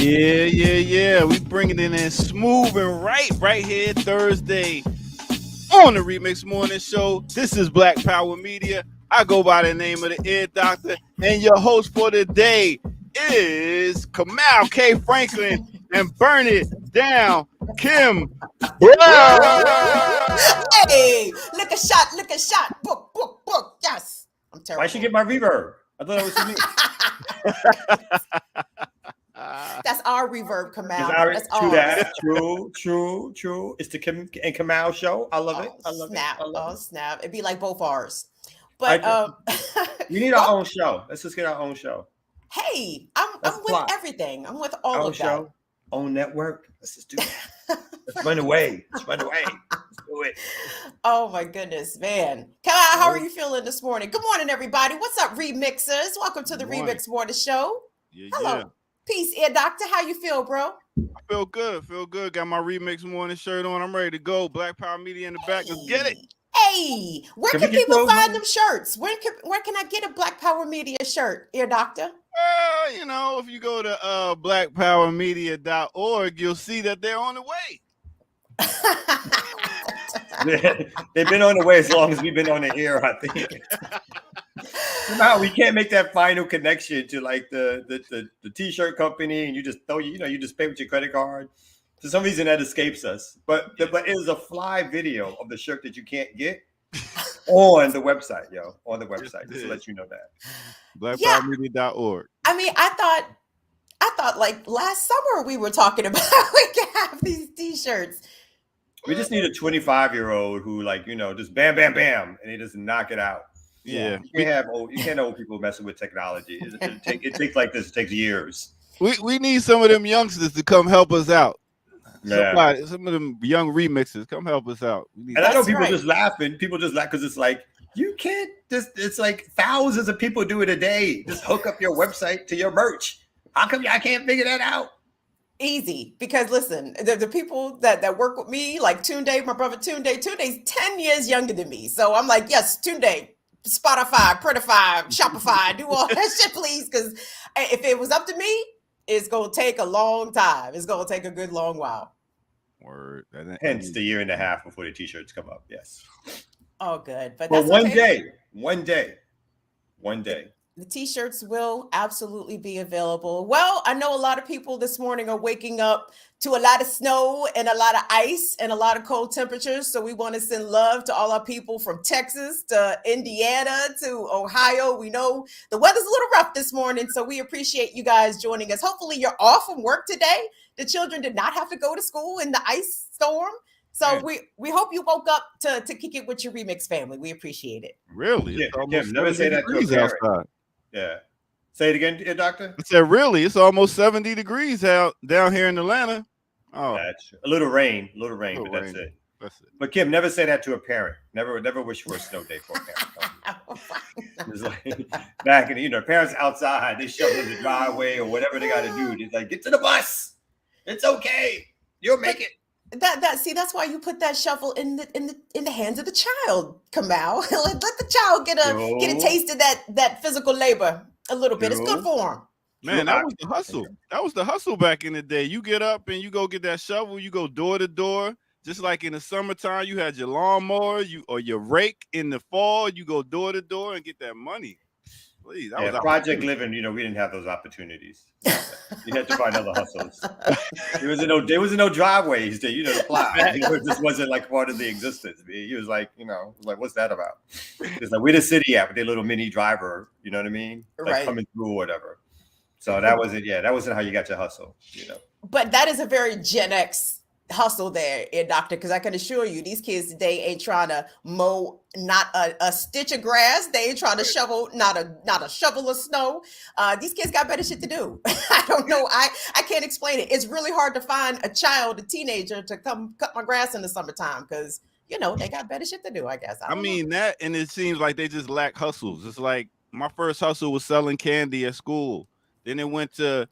Yeah. We bringing it in smooth and right here Thursday on the Remix Morning Show. This is Black Power Media. I go by the name of the Ear Doctor, and your host for the day is Kamal K. Franklin and Burn It Down Kim. Hey, lick a shot, book. Yes, I'm terrible. Why should get my reverb? I thought that was for me. That's our reverb, Kamal. That's True. It's the Kim and Kamal show. I love it. Snap. It'd be like both ours. But we need our own show. Let's just get our own show. Hey, I'm with everything. I'm with all of that. Own network. Let's just do that. Let's run away. Let's do it. Oh my goodness, man. How are you feeling this morning? Good morning, everybody. What's up, remixers? Welcome to the Remix Morning Show. Hello. Yeah. Peace, Ear Doctor. How you feel, bro? I feel good. Got my Remix Morning shirt on. I'm ready to go. Black Power Media in the back. Let's get it. Hey, where can people find them shirts? Where can I get a Black Power Media shirt, Ear Doctor? If you go to blackpowermedia.org, you'll see that they're on the way. They've been on the way as long as we've been on the air, I think. Somehow we can't make that final connection to like the t-shirt company, and you just you just pay with your credit card. For some reason that escapes us. But it is a fly video of the shirt that you can't get on the website, on the website, just to let you know that. Blackpowermedia.org. I mean, I thought like last summer we were talking about we can have these t-shirts. We just need a 25-year-old who just bam, bam, bam, and he just knock it out. Yeah. You can't have old people messing with technology. It takes years. We need some of them youngsters to come help us out. Yeah. Some of them young remixers, come help us out. And I know people just laughing. People just laugh because it's like, you can't it's like thousands of people do it a day. Just hook up your website to your merch. How come y'all can't figure that out? Easy, because listen, the people that work with me, like Tunde, my brother Tunde's 10 years younger than me. So I'm like, yes, Tunde, Spotify, Printify, Shopify, do all that shit, please. Because if it was up to me, it's going to take a long time. It's going to take a good long while. Word. Hence the year and a half before the t-shirts come up. Yes. Oh, good. But well, that's one day. The t-shirts will absolutely be available. Well, I know a lot of people this morning are waking up to a lot of snow and a lot of ice and a lot of cold temperatures. So we want to send love to all our people from Texas to Indiana to Ohio. We know the weather's a little rough this morning, so we appreciate you guys joining us. Hopefully you're off from work today. The children did not have to go to school in the ice storm. So we hope you woke up to kick it with your Remix family. We appreciate it. Really? Yeah, never say that to a parent. Outside. Yeah. Say it again, Doctor. I said, really? It's almost 70 degrees out down here in Atlanta. Oh, that's a little rain, but that's it. But Kim, never say that to a parent. Never wish for a snow day for a parent. It's like back in parents outside, they shovel the driveway or whatever they got to do. It's like, get to the bus. It's okay. You'll make it. That's why you put that shovel in the hands of the child, Kamal. let the child get a taste of that physical labor a little bit. It's good for him. Man, that was the hustle. That was the hustle back in the day. You get up and you go get that shovel. You go door to door. Just like in the summertime, you had your lawnmower, or your rake. In the fall, you go door to door and get that money. Please, that was Project Living. We didn't have those opportunities. You had to find other hustles. There was no driveways to plow. It just wasn't like part of the existence. He was like, what's that about? It's like, where the city at with their little mini driver? You know what I mean? Like coming through or whatever. So that wasn't. Yeah, that wasn't how you got your hustle. But that is a very Gen X hustle there, Doctor, because I can assure you these kids today ain't trying to mow not a stitch of grass. They ain't trying to shovel not a shovel of snow. These kids got better shit to do. I don't know. I can't explain it. It's really hard to find a teenager to come cut my grass in the summertime because they got better shit to do, I guess. I mean that, and it seems like they just lack hustles. It's like my first hustle was selling candy at school. Then it went to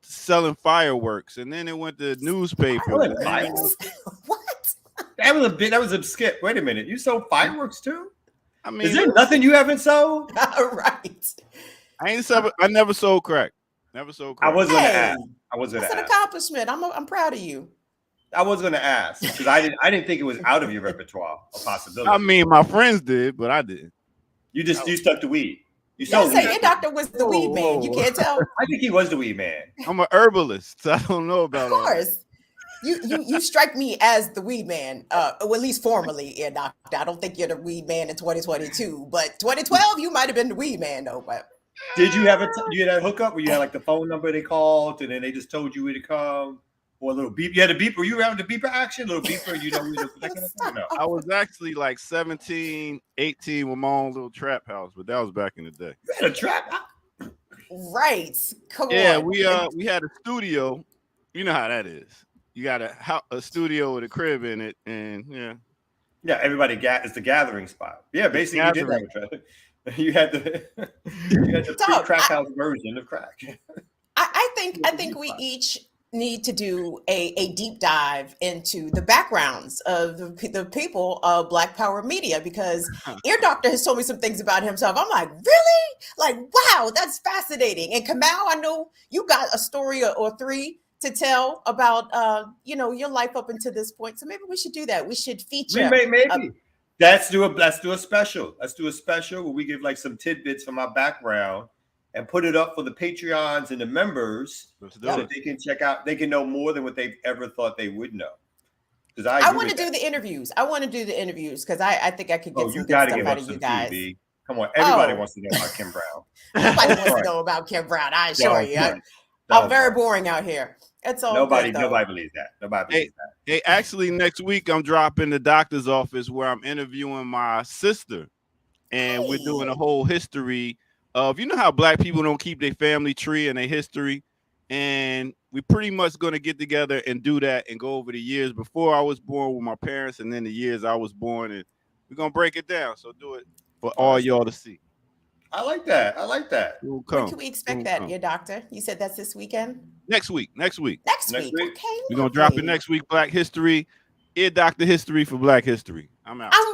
selling fireworks, and then it went to newspaper. What? That was a skip. Wait a minute, you sold fireworks too? I mean, is there nothing you haven't sold? Right. I never sold crack. Never so I crazy. was going to Hey, ask. I was going that's to an ask. accomplishment. I'm proud of you. I was going to ask because I didn't think it was out of your repertoire, a possibility. I mean, my friends did, but I didn't. You stuck to weed. You Yeah, sold say weed. your doctor was the weed man. You can't tell. I think he was the weed man. I'm an herbalist, so I don't know about Of all that. course. You strike me as the weed man, or at least formally, ear doctor. I don't think you're the weed man in 2022, but 2012 you might have been the weed man though. But Did you have you had a hookup where you had like the phone number they called and then they just told you where to come? Or a little beep. You had a beeper. You around the beeper action? A little beeper, you know, that kind of thing? No. I was actually like 17, 18 with my own little trap house, but that was back in the day. You had a trap? right, come Yeah, on. we had a studio. You know how that is. You got a studio with a crib in it, and Yeah, everybody it's the gathering spot. Yeah, basically you did have a trap. You had the pre-crack house version of crack. I think we each need to do a deep dive into the backgrounds of the people of Black Power Media, because Ear Doctor has told me some things about himself. I'm like, really? Like, wow, that's fascinating. And Kamau, I know you got a story or three to tell about your life up until this point. So maybe we should do that. We should feature. Maybe. Let's do a special. Let's do a special where we give like some tidbits from our background and put it up for the Patreons and the members so that they can check out. They can know more than what they've ever thought they would know. Because I want to do the interviews. I want to do the interviews because I think I could get some good stuff out of you guys. TV. Come on, everybody wants to know about Kim Brown. Nobody wants to know about Kim Brown. I assure you. I'm very boring out here. It's all nobody believes that. Nobody believes that. Hey, actually, next week I'm dropping the doctor's office where I'm interviewing my sister, and we're doing a whole history of, you know how Black people don't keep their family tree and their history, and we're pretty much going to get together and do that and go over the years before I was born with my parents and then the years I was born, and we're going to break it down. So do it for all y'all to see. I like that. When can we expect that, Ear Doctor? You said that's this weekend? Next week. Next week. Okay. We're going to drop it next week, Black History. Ear Doctor History for Black History. I'm out. I'm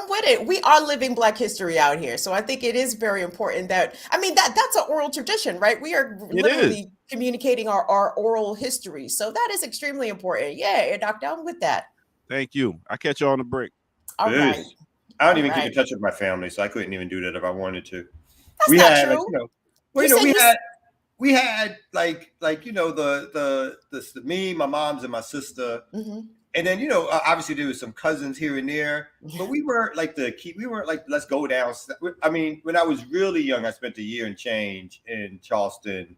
with it. We are living Black history out here. So I think it is very important that's an oral tradition, right? We are literally communicating our oral history. So that is extremely important. Yeah, Ear Doctor, I'm with that. Thank you. I'll catch you on the break. All right. I don't even keep in touch with my family, so I couldn't even do that if I wanted to. That's not true. We had me, my mom's, and my sister, and then obviously there was some cousins here and there, but we weren't like let's go down. I mean, when I was really young, I spent a year and change in Charleston.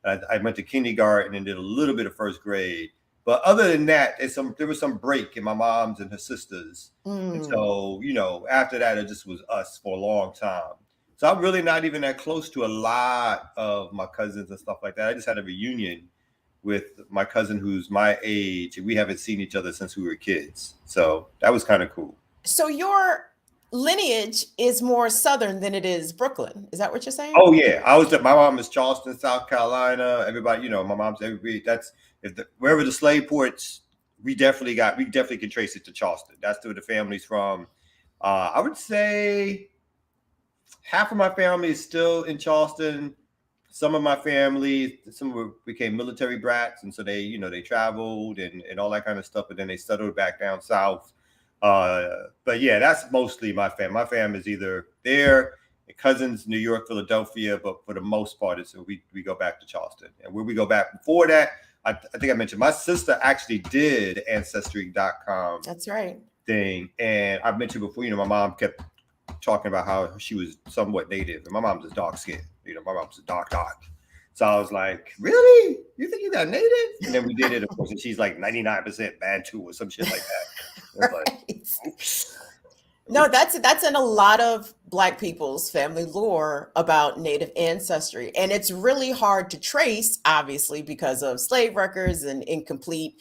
I went to kindergarten and did a little bit of first grade. But other than that, there was some break in my mom's and her sisters. And so, after that, it just was us for a long time. So I'm really not even that close to a lot of my cousins and stuff like that. I just had a reunion with my cousin who's my age, and we haven't seen each other since we were kids. So that was kind of cool. So your lineage is more Southern than it is Brooklyn. Is that what you're saying? Oh, yeah. My mom is Charleston, South Carolina. Everybody, my mom's everybody. Wherever the slave ports, we definitely can trace it to Charleston. That's where the family's from. I would say half of my family is still in Charleston. Some of my family, became military brats, and so they traveled and all that kind of stuff, but then they settled back down south. But yeah, that's mostly my fam. My fam is either there, cousins, New York, Philadelphia, but for the most part, we go back to Charleston. And where we go back before that, I think I mentioned my sister actually did Ancestry.com. That's right. Thing. And I've mentioned before, my mom kept talking about how she was somewhat native. And my mom's a dark skin. My mom's a dark. So I was like, really? You think you got native? And then we did it, of course, and she's like 99% Bantu or some shit like that. Right. Like, oops. No, that's in a lot of Black people's family lore about Native ancestry. And it's really hard to trace, obviously, because of slave records and incomplete,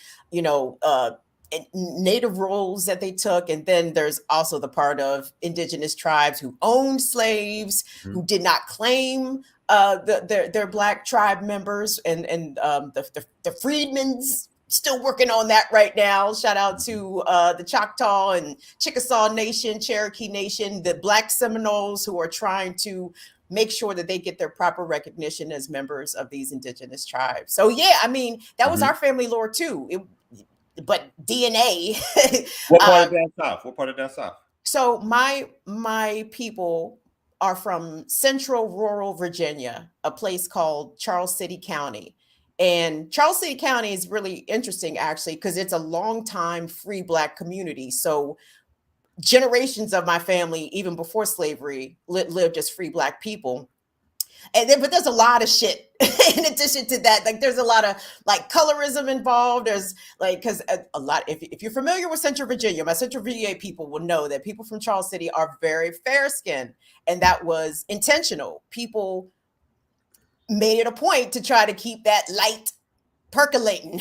Native roles that they took. And then there's also the part of indigenous tribes who owned slaves, who did not claim their Black tribe members, and the freedmen's still working on that right now. Shout out to the Choctaw and Chickasaw Nation, Cherokee Nation, the Black Seminoles who are trying to make sure that they get their proper recognition as members of these indigenous tribes. So yeah, I mean, that was our family lore too. But DNA. What part of down south? What part of down south? So my people are from central rural Virginia, a place called Charles City County. And Charles City County is really interesting, actually, because it's a long-time free Black community. So generations of my family, even before slavery, lived as free Black people. And then, but there's a lot of shit in addition to that. Like, there's a lot of like colorism involved. There's like, because a lot, if you're familiar with Central Virginia, my Central Virginia people will know that people from Charles City are very fair skinned, and that was intentional. People made it a point to try to keep that light percolating.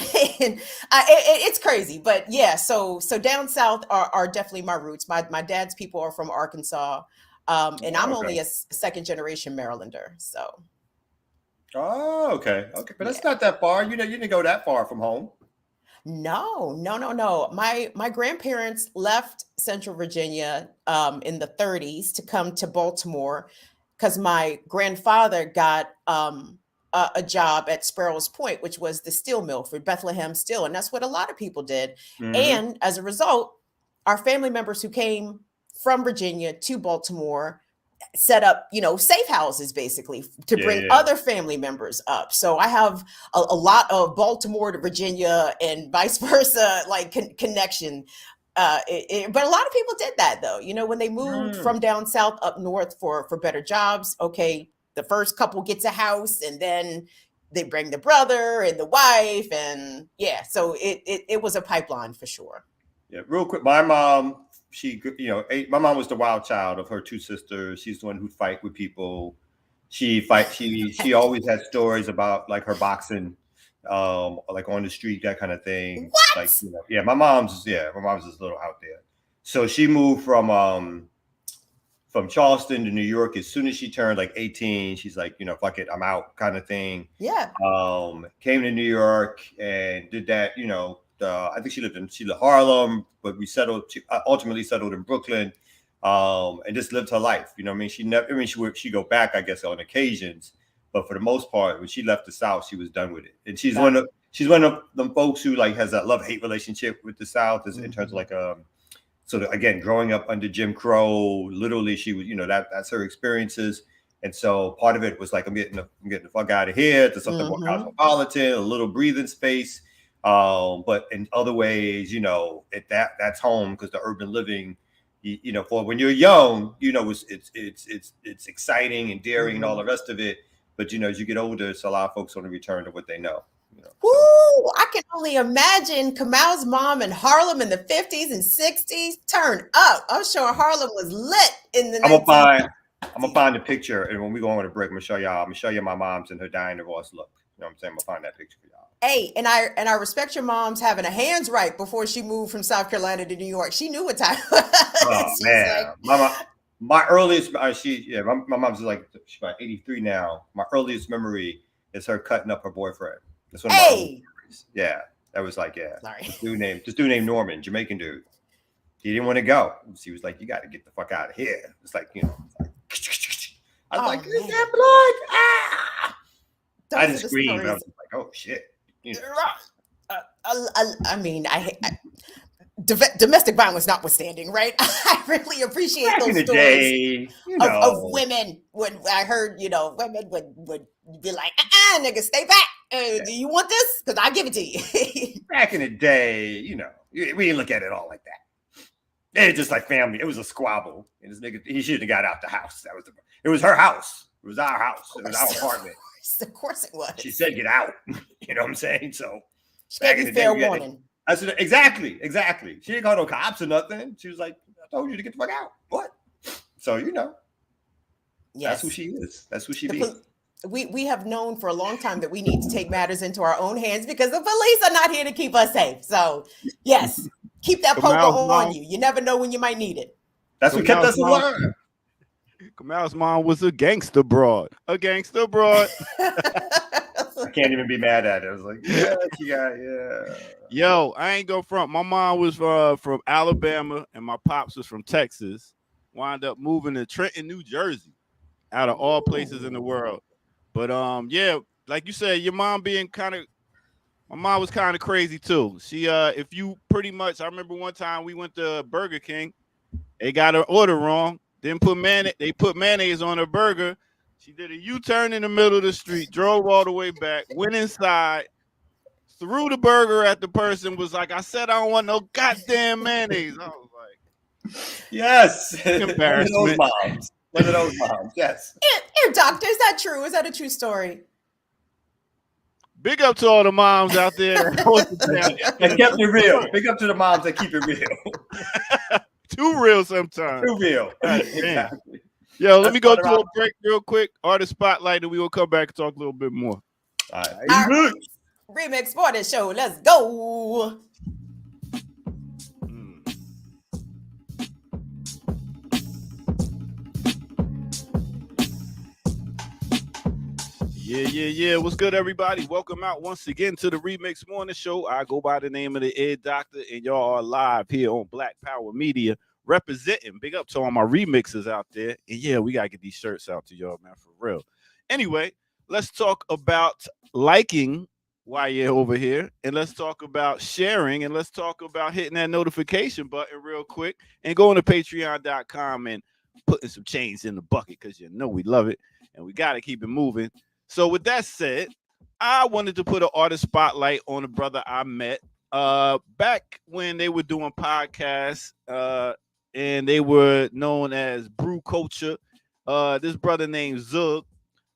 And it's crazy, but yeah. So down south are definitely my roots. My dad's people are from Arkansas. And I'm only a second generation Marylander. So. Oh, okay. But that's not that far. You didn't go that far from home. No. My grandparents left Central Virginia in the 30s to come to Baltimore because my grandfather got a job at Sparrows Point, which was the steel mill for Bethlehem Steel. And that's what a lot of people did. Mm-hmm. And as a result, our family members who came from Virginia to Baltimore set up, safe houses basically to bring other family members up. So I have a lot of Baltimore to Virginia and vice versa, like connection. But a lot of people did that though, when they moved from down south up north for better jobs. Okay, the first couple gets a house and then they bring the brother and the wife, and so it was a pipeline for sure. Yeah, real quick, my mom, my mom was the wild child of her two sisters. She's the one who'd fight with people. She always had stories about like her boxing, like on the street, that kind of thing. What? Like, my mom's is a little out there. So she moved from Charleston to New York as soon as she turned like 18. She's like, fuck it, I'm out, kind of thing. Yeah. Came to New York and did that, I think she lived in Harlem, but she ultimately settled in Brooklyn, and just lived her life. She'd go back, I guess, on occasions, but for the most part, when she left the South, she was done with it. And she's one of them folks who like has that love-hate relationship with the South, in terms of like sort of, again, growing up under Jim Crow. Literally, she was, that's her experiences. And so part of it was like, I'm getting the fuck out of here to something more cosmopolitan, a little breathing space. But in other ways, that's home, because the urban living, for when you're young, it's exciting and daring and all the rest of it. But as you get older, it's a lot of folks want to return to what they know. Ooh, I can only imagine Kamal's mom in Harlem in the 50s and 60s. Turn up. I'm sure Harlem was lit in the 1950s. I'm gonna find the picture, and when we go on a break, I'm gonna show you my mom's in her Diana Ross look. You know what I'm saying? I'm gonna find that picture for y'all. Hey, and I respect your mom's having her hands right before she moved from South Carolina to New York. She knew what time it was. Oh man, like, my earliest, my mom's like, she's about 83 now. My earliest memory is her cutting up her boyfriend. That's one of my earliest memories. Yeah, that was like, sorry, this dude named Norman, Jamaican dude. He didn't want to go. She was like, you got to get the fuck out of here. It's like, I was like, is that blood? Ah! I just screamed. I was like, oh shit. I mean, domestic violence notwithstanding, right? I really appreciate back those in the stories day, of women. When I heard, women would be like, nigga, stay back. Do you want this? Because I give it to you. Back in the day, we didn't look at it all like that. It's just like family. It was a squabble, and this nigga, he shouldn't have got out the house. It was her house. It was our house. It was our apartment. Of course it was. She said, "Get out." You know what I'm saying? So she gave you fair warning. I said, exactly. She didn't call no cops or nothing. She was like, "I told you to get the fuck out." What? So yes. That's who she is. That's who she be. We have known for a long time that we need to take matters into our own hands because the police are not here to keep us safe. So yes, keep that poker on you. You never know when you might need it. That's what kept us alive. Kamal's mom was a gangster broad. I can't even be mad at it. I was like, yeah. Yo, I ain't go front. My mom was from Alabama and my pops was from Texas. Wound up moving to Trenton, New Jersey. out of all places in the world. But yeah, like you said, your mom being my mom was kind of crazy too. She if you pretty much, I remember one time we went to Burger King, they got her order wrong, didn't put they put mayonnaise on her burger. She did a U-turn in the middle of the street, drove all the way back, went inside, threw the burger at the person, was like, I said I don't want no goddamn mayonnaise. I was like, yes. Embarrassment. One of those moms, yes. Doctor, is that true? Is that a true story? Big up to all the moms out there that kept it real. Big up to the moms that keep it real. Too real sometimes. Too real. Exactly. Yo, let me go to a break real quick. Artist spotlight, and we will come back and talk a little bit more. All right. Remix Morning Show. Let's go. Yeah. What's good, everybody? Welcome out once again to the Remix Morning Show. I go by the name of the Ed Doctor, and y'all are live here on Black Power Media, representing. Big up to all my remixers out there. And yeah, we got to get these shirts out to y'all, man, for real. Anyway, let's talk about liking while you're over here, and let's talk about sharing, and let's talk about hitting that notification button real quick and going to patreon.com and putting some change in the bucket, because you know we love it and we got to keep it moving. So with that said, I wanted to put an artist spotlight on a brother I met back when they were doing podcasts and they were known as Brew Culture. This brother named Zug.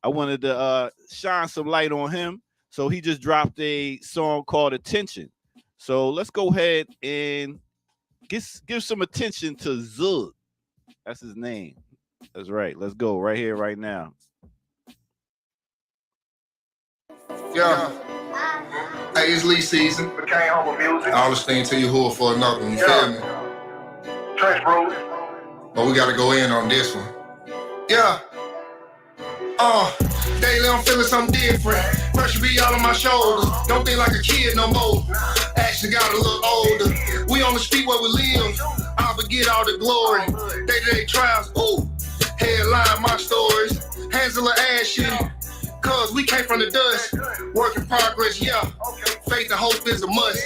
I wanted to shine some light on him. So he just dropped a song called Attention. So let's go ahead and give some attention to Zug. That's his name. That's right. Let's go right here, right now. Yeah. Hey, it's Lee season. Became home with music. All this thing to you who for another one, you feel me? Trench Bros. But we gotta go in on this one. Yeah. Daily I'm feeling something different. Pressure be all on my shoulders. Don't think like a kid no more. Action got a little older. We on the street where we live. I forget all the glory. Day-to-day trials. Ooh. Headline my stories. Hands a little ass shit. Cause we came from the dust. Work in progress, yeah. Faith and hope is a must.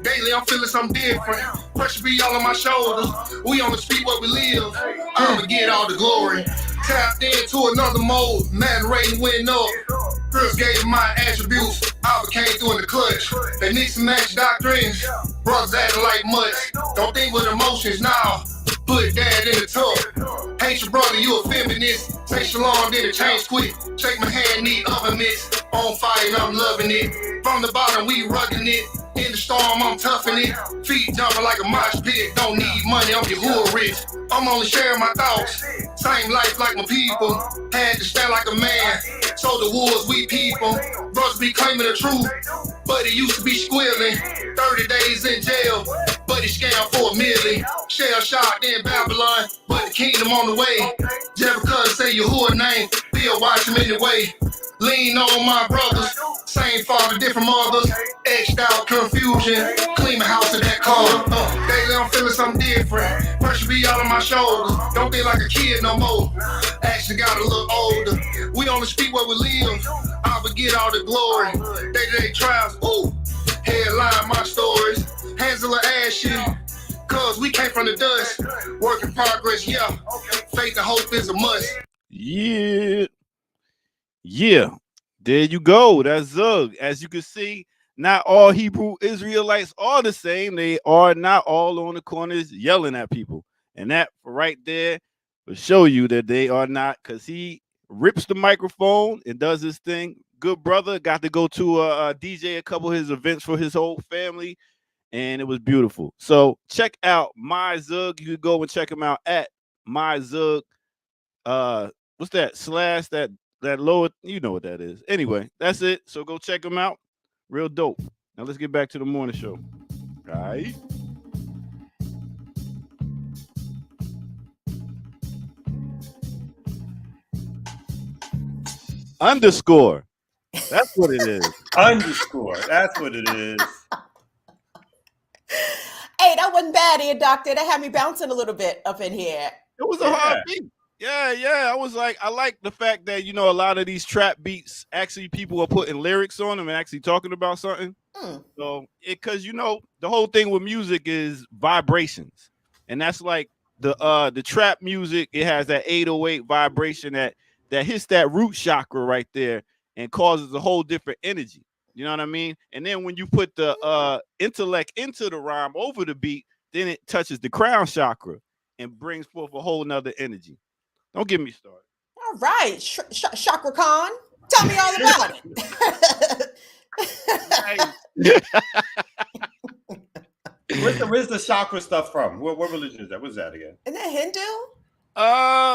Daily I'm feeling something different. Pressure be all on my shoulders. We on the street where we live. I'ma get all the glory. Tapped into another mode. Man rating went up. First gave my attributes. I became through in the clutch. They mix and match doctrines. Brothers acting like mutts. Don't think with emotions now. Put dad in the tub. Hate your brother, you a feminist. Say shalom, then it change quick. Shake my hand, need oven mitts. On fire, and I'm loving it. From the bottom, we rugging it. In the storm, I'm toughing it. Feet jumping like a mosh pit. Don't need money, I'm your hood rich. I'm only sharing my thoughts. Same life like my people. Had to stand like a man. So the wars, we people. Brothers be claiming the truth. But he used to be squealing. 30 days in jail. But he scammed for $1 million. Shell shocked in Babylon. But the kingdom on the way. Just because say your hood name. Bill watch him anyway. Lean on my brothers. Same father, different mothers. Etched out confusion. Clean my house in that car. Daily I'm feeling something different. Pressure be all on my shoulders. Don't be like a kid no more. Action got a little older. We on the street where we live. I forget all the glory. Day-to-day trials. Ooh. Headline my stories. Hands a little ass shit. Cause we came from the dust. Work in progress, yeah. Faith and hope is a must. Yeah, there you go. That's Zug. As you can see, not all Hebrew Israelites are the same. They are not all on the corners yelling at people. And that right there will show you that they are not, because he rips the microphone and does his thing. Good brother. Got to go to a DJ a couple of his events for his whole family, and it was beautiful. So check out My Zug. You can go and check him out at My Zug. What's that? Slash that lower, you know what that is. Anyway, that's it. So go check them out. Real dope. Now let's get back to the morning show. All right. Underscore. That's what it is. Underscore. That's what it is. Hey, that wasn't bad, Doctor. That had me bouncing a little bit up in here. It was a hard beat. Yeah. I was like, I like the fact that, you know, a lot of these trap beats, actually people are putting lyrics on them and actually talking about something. So because, you know, the whole thing with music is vibrations. And that's like the trap music, it has that 808 vibration that hits that root chakra right there and causes a whole different energy. You know what I mean? And then when you put the intellect into the rhyme over the beat, then it touches the crown chakra and brings forth a whole nother energy. Don't get me started. All right, Chakra Khan, tell me all about it. Where's the chakra stuff from? What religion is that? What's that again? Isn't that Hindu?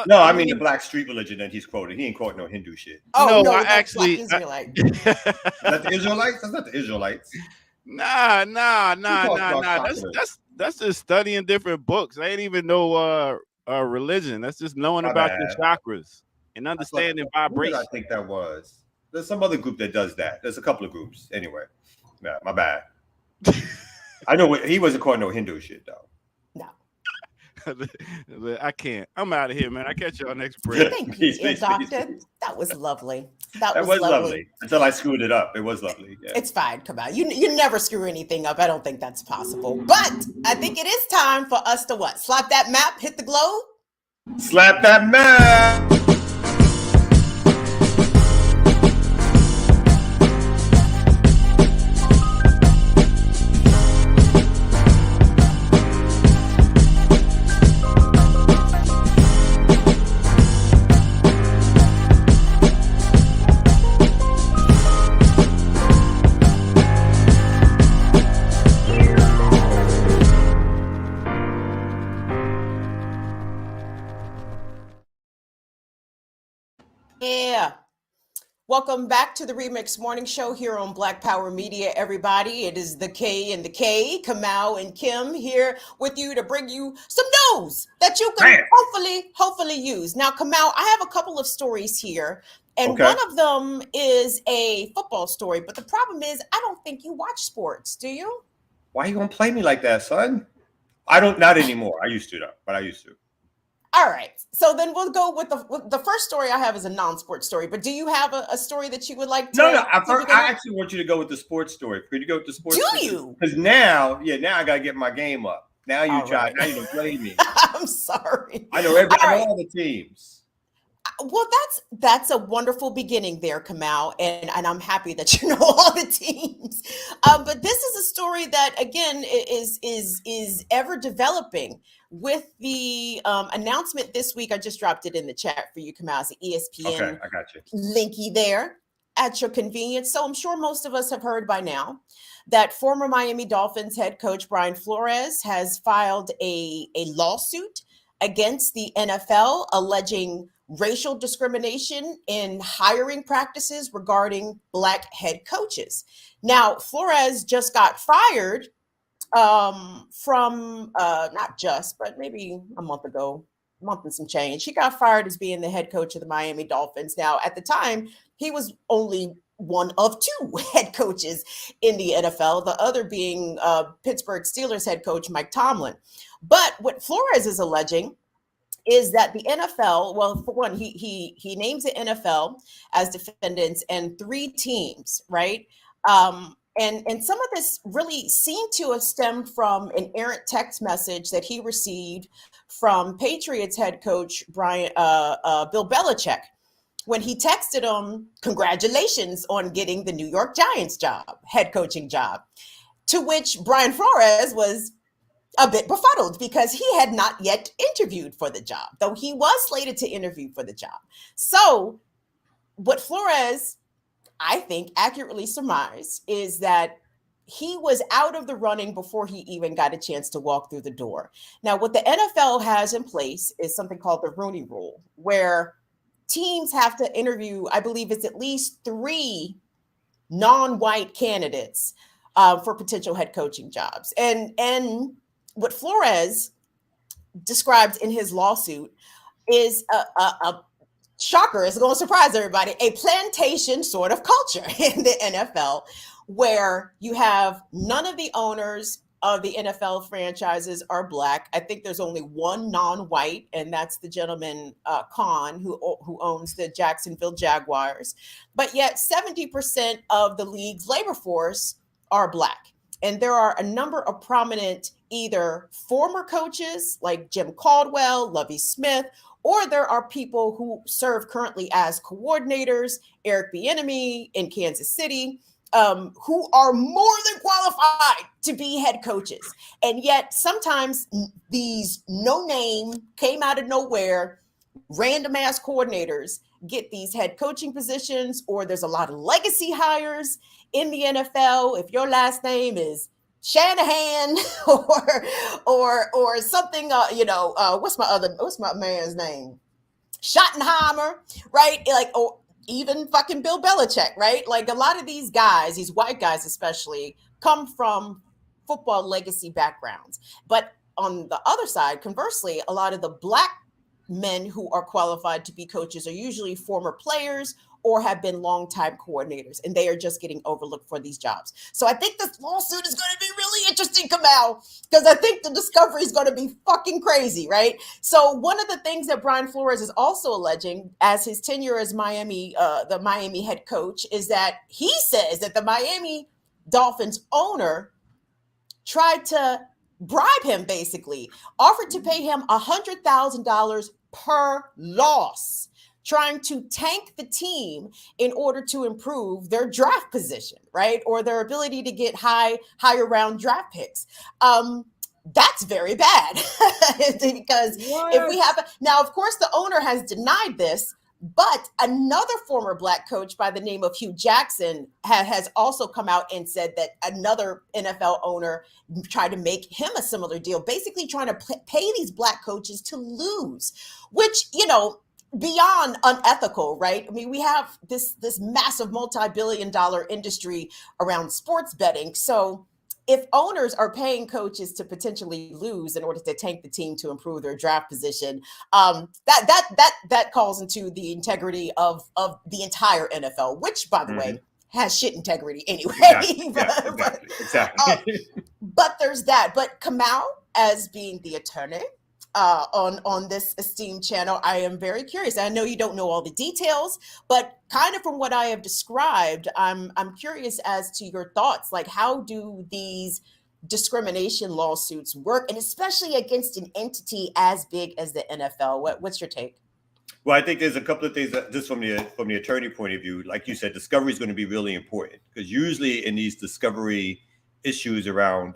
No, I mean the black street religion that he's quoting. He ain't quoting no Hindu shit. Oh no, I that's actually Black Israelite. Is that the Israelites? That's not the Israelites. Nah. about That's just studying different books. I ain't even know religion. That's just knowing My about bad. your chakras and understanding Who did vibration. I think that was? There's some other group that does that. There's a couple of groups. Anyway, yeah, my bad. I know he wasn't quoting no Hindu shit though. I can't. I'm out of here, man. I catch y'all next break. Thank you, Peace. Doctor. That was lovely. That was lovely. Until I screwed it up. It was lovely. Yeah. It's fine. Come on. You never screw anything up. I don't think that's possible. But I think it is time for us to what? Slap that map, hit the globe? Slap that map. Yeah. Welcome back to the RemiX Morning Show here on Black Power Media, everybody. It is the K and the K, Kamau and Kim here with you to bring you some news that you can hopefully use. Now, Kamau, I have a couple of stories here, and one of them is a football story, but the problem is I don't think you watch sports, do you? Why are you gonna play me like that, son? I don't, not anymore. I used to though, but I used to. All right. So then we'll go with the first story I have is a non-sports story. But do you have a story that you would like to? No. I actually want you to go with the sports story. Could you go with the sports? Do you? Because now I gotta get my game up. Now you try. Right. Now you don't play me. I'm sorry. I know all the teams. Well, that's a wonderful beginning there, Kamau, and I'm happy that you know all the teams. But this is a story that again is ever developing. With the announcement this week, I just dropped it in the chat for you, Kamau. It's the ESPN. Okay, I got you. Linky there at your convenience. So I'm sure most of us have heard by now that former Miami Dolphins head coach Brian Flores has filed a lawsuit against the NFL alleging racial discrimination in hiring practices regarding Black head coaches. Now, Flores just got fired from not just, but maybe a month and some change. He got fired as being the head coach of the Miami Dolphins. Now, at the time, he was only one of two head coaches in the NFL, the other being Pittsburgh Steelers head coach Mike Tomlin. But what Flores is alleging is that the NFL, well, for one, he names the NFL as defendants and three teams, right? And some of this really seemed to have stemmed from an errant text message that he received from Patriots head coach Bill Belichick when he texted him, "Congratulations on getting the New York Giants head coaching job," to which Brian Flores was a bit befuddled because he had not yet interviewed for the job, though he was slated to interview for the job. So what Flores, I think, accurately surmised is that he was out of the running before he even got a chance to walk through the door. Now, what the NFL has in place is something called the Rooney Rule, where teams have to interview, I believe it's at least 3 non-white candidates for potential head coaching jobs. And what Flores described in his lawsuit is a shocker, it's going to surprise everybody, a plantation sort of culture in the NFL where you have none of the owners of the NFL franchises are Black. I think there's only one non-white, and that's the gentleman Khan, who owns the Jacksonville Jaguars. But yet 70% of the league's labor force are Black. And there are a number of prominent either former coaches like Jim Caldwell, Lovie Smith, or there are people who serve currently as coordinators, Eric Bieniemy in Kansas City, who are more than qualified to be head coaches. And yet sometimes these no-name, came out of nowhere, random ass coordinators get these head coaching positions, or there's a lot of legacy hires in the NFL. If your last name is Shanahan or something, what's my man's name? Schottenheimer, right? Like, or even fucking Bill Belichick, right? Like a lot of these guys, these white guys especially, come from football legacy backgrounds. But on the other side, conversely, a lot of the Black men who are qualified to be coaches are usually former players or have been longtime coordinators, and they are just getting overlooked for these jobs. So I think this lawsuit is going to be really interesting, Kamal, because I think the discovery is going to be fucking crazy, right? So one of the things that Brian Flores is also alleging as his tenure as the Miami head coach is that he says that the Miami Dolphins owner tried to bribe him, basically, offered to pay him $100,000 per loss, trying to tank the team in order to improve their draft position, right? Or their ability to get higher round draft picks. That's very bad because if we have now, of course, the owner has denied this, but another former Black coach by the name of Hugh Jackson has also come out and said that another NFL owner tried to make him a similar deal, basically trying to pay these Black coaches to lose, which, beyond unethical, right? I mean, we have this massive multi-billion-dollar industry around sports betting. So if owners are paying coaches to potentially lose in order to tank the team to improve their draft position, that calls into the integrity of the entire NFL, which, by the way, has shit integrity anyway. Exactly. But there's that. But Kamal, as being the attorney on this esteemed channel, I am very curious. I know you don't know all the details, but kind of from what I have described, I'm curious as to your thoughts. Like, how do these discrimination lawsuits work, and especially against an entity as big as the NFL? What's your take? Well, I think there's a couple of things that, just from the attorney point of view, like you said, discovery is going to be really important, because usually in these discovery issues around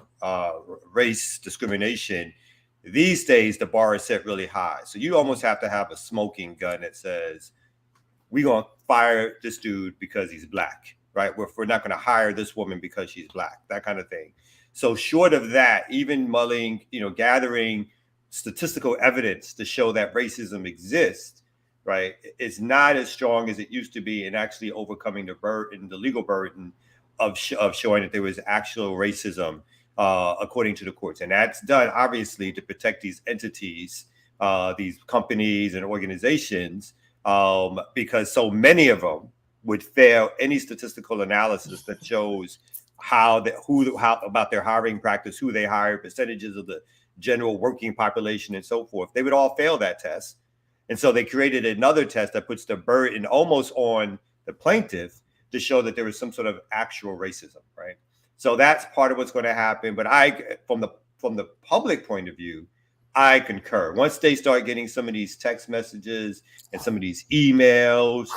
race discrimination, these days the bar is set really high. So you almost have to have a smoking gun that says, we're going to fire this dude because he's Black, right? We're not going to hire this woman because she's Black, that kind of thing. So short of that, even mulling, gathering statistical evidence to show that racism exists, right, is not as strong as it used to be in actually overcoming the legal burden of showing that there was actual racism, according to the courts. And that's done, obviously, to protect these entities, these companies and organizations, because so many of them would fail any statistical analysis that shows how about their hiring practice, who they hire, percentages of the general working population, and so forth. They would all fail that test. And so they created another test that puts the burden almost on the plaintiff to show that there was some sort of actual racism, right? So that's part of what's going to happen. But from the public point of view, I concur. Once they start getting some of these text messages and some of these emails,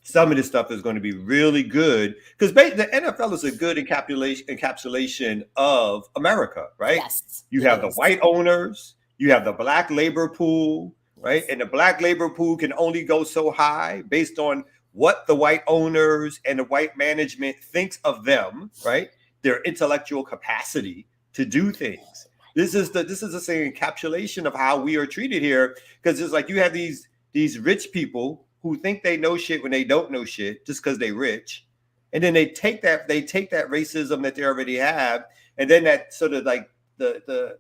some of this stuff is going to be really good, because the NFL is a good encapsulation of America, right? Yes, you have the white owners, you have the Black labor pool, right? And the Black labor pool can only go so high based on what the white owners and the white management thinks of them, right? Their intellectual capacity to do things. This is the same encapsulation of how we are treated here, because it's like you have these rich people who think they know shit when they don't know shit just because they're rich, and then they take that racism that they already have, and then that sort of like the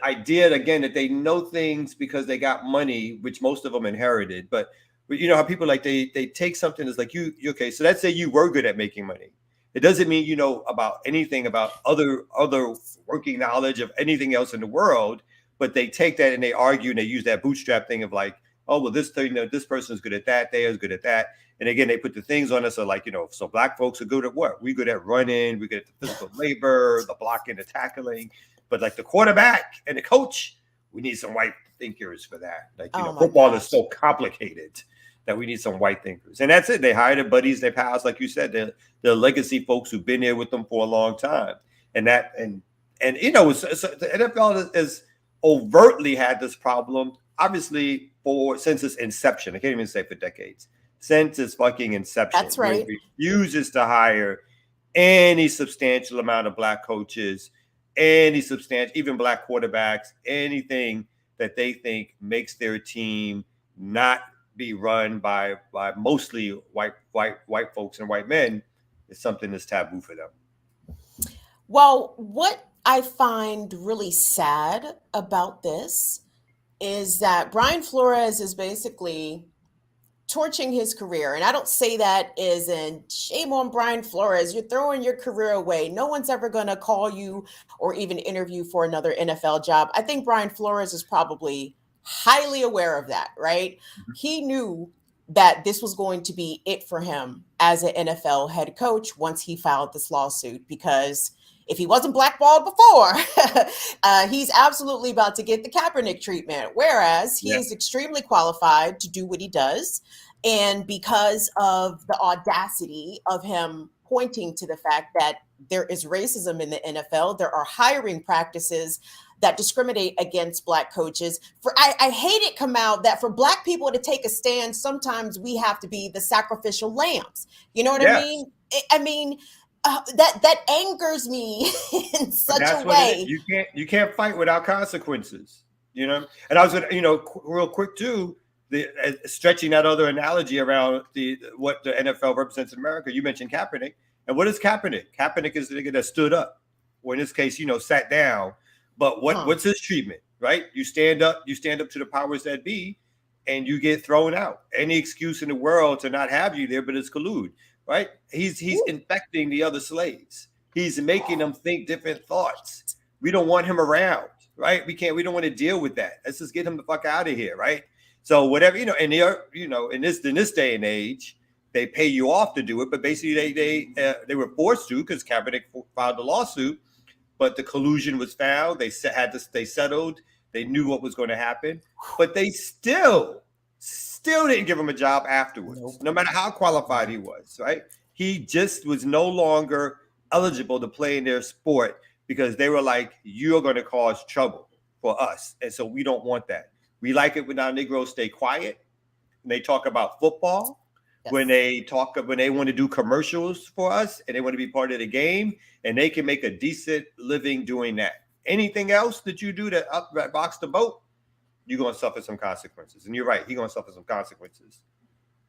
idea again that they know things because they got money, which most of them inherited, but you know how people like they take something that's like you okay, so let's say you were good at making money, It doesn't mean you know about anything about other working knowledge of anything else in the world, but they take that and they argue and they use that bootstrap thing of like, oh, well, this thing, this person is good at that, they are good at that. And again, they put the things on us. So like, so black folks are good at what? We're good at running, we're good at the physical labor, the blocking, the tackling. But like the quarterback and the coach, we need some white thinkers for that. Like, football is so complicated that we need some white thinkers. And that's it. They hire their buddies, their pals, like you said, they're legacy folks who've been there with them for a long time. And the NFL has overtly had this problem, obviously, since its inception. I can't even say for decades. Since its fucking inception. That's right. It refuses to hire any substantial amount of black coaches, even black quarterbacks, anything that they think makes their team not be run by mostly white folks and white men is something that's taboo for them. Well, what I find really sad about this is that Brian Flores is basically torching his career. And I don't say that as in shame on Brian Flores. You're throwing your career away. No one's ever going to call you or even interview for another NFL job. I think Brian Flores is probably highly aware of that, right? Mm-hmm. He knew that this was going to be it for him as an NFL head coach once he filed this lawsuit, because if he wasn't blackballed before, he's absolutely about to get the Kaepernick treatment, whereas he is extremely qualified to do what he does. And because of the audacity of him pointing to the fact that there is racism in the NFL, there are hiring practices that discriminate against black coaches. I hate it, Kamau, that for black people to take a stand, sometimes we have to be the sacrificial lambs. You know what I mean? That angers me in such a way. You can't fight without consequences, And I was gonna, real quick too, stretching that other analogy around what the NFL represents in America. You mentioned Kaepernick, and what is Kaepernick? Kaepernick is the nigga that stood up, or in this case, sat down. But what's his treatment, right? You stand up to the powers that be, and you get thrown out. Any excuse in the world to not have you there, but it's collude. Right? He's infecting the other slaves. He's making them think different thoughts. We don't want him around, right? We don't want to deal with that. Let's just get him the fuck out of here, right? So whatever, and they're, in this day and age, they pay you off to do it, but basically they were forced to because Kaepernick filed a lawsuit, but the collusion was found. They settled. They knew what was going to happen, but they still didn't give him a job afterwards, no matter how qualified he was, right? He just was no longer eligible to play in their sport because they were like, you're going to cause trouble for us. And so we don't want that. We like it when our Negroes stay quiet. When they talk about football, when they want to do commercials for us and they want to be part of the game, and they can make a decent living doing that. Anything else that you do to box the boat, you're going to suffer some consequences. And you're right. You're going to suffer some consequences.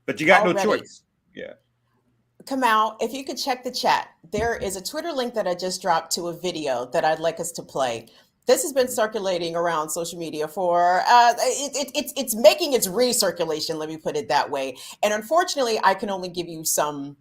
But you got no choice. Yeah. Kamau, if you could check the chat, there is a Twitter link that I just dropped to a video that I'd like us to play. This has been circulating around social media for, it's making its recirculation, let me put it that way. And unfortunately, I can only give you some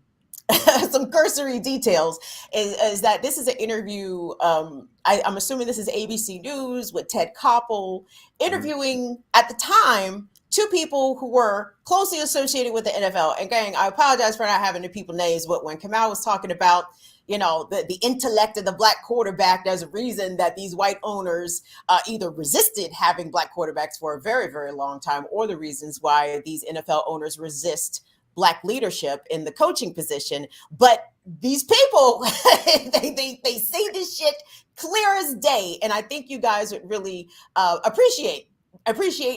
cursory details, is that this is an interview. I'm assuming this is ABC News with Ted Koppel interviewing at the time two people who were closely associated with the NFL. And gang, I apologize for not having the people names, but when Kamau was talking about, the intellect of the black quarterback, there's a reason that these white owners either resisted having black quarterbacks for a very, very long time, or the reasons why these NFL owners resist black leadership in the coaching position. But these people, they say this shit clear as day. And I think you guys would really appreciate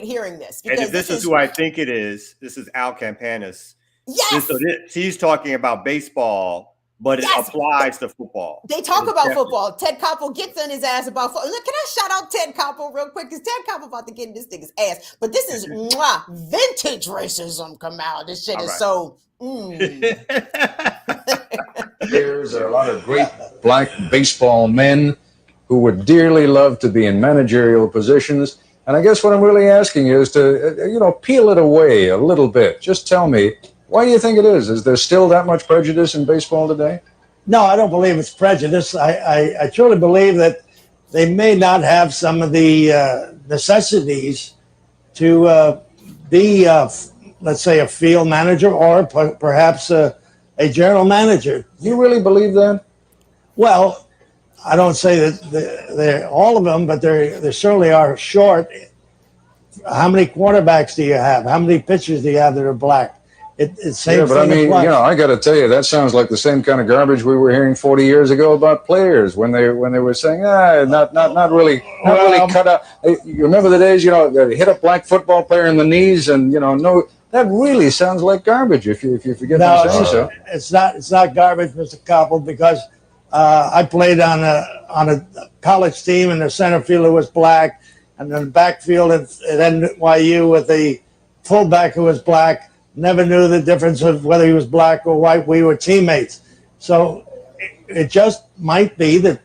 hearing this. And if this is who I think it is, this is Al Campanis. Yes. He's talking about baseball, but it applies to football. They talk about football. Ted Koppel gets on his ass about football. Look, can I shout out Ted Koppel real quick? Because Ted Koppel about to get in this nigga's ass. But this is vintage racism come out. This shit is so. There's a lot of great black baseball men who would dearly love to be in managerial positions. And I guess what I'm really asking you is to, peel it away a little bit. Just tell me, why do you think it is? Is there still that much prejudice in baseball today? No, I don't believe it's prejudice. I truly believe that they may not have some of the necessities to be, let's say, a field manager or perhaps a general manager. You really believe that? Well, I don't say that they're all of them, but they certainly are short. How many quarterbacks do you have? How many pitchers do you have that are black? It's same Yeah, but I thing mean, applies. I got to tell you, that sounds like the same kind of garbage we were hearing 40 years ago about players when they were saying, not really cut out. You remember the days, they hit a black football player in the knees, and no, that really sounds like garbage. If you forget what I'm saying so. It's not garbage, Mr. Koppel, because I played on a college team, and the center fielder was black, and then the backfield at NYU with the fullback who was black. Never knew the difference of whether he was black or white. We were teammates. So it just might be that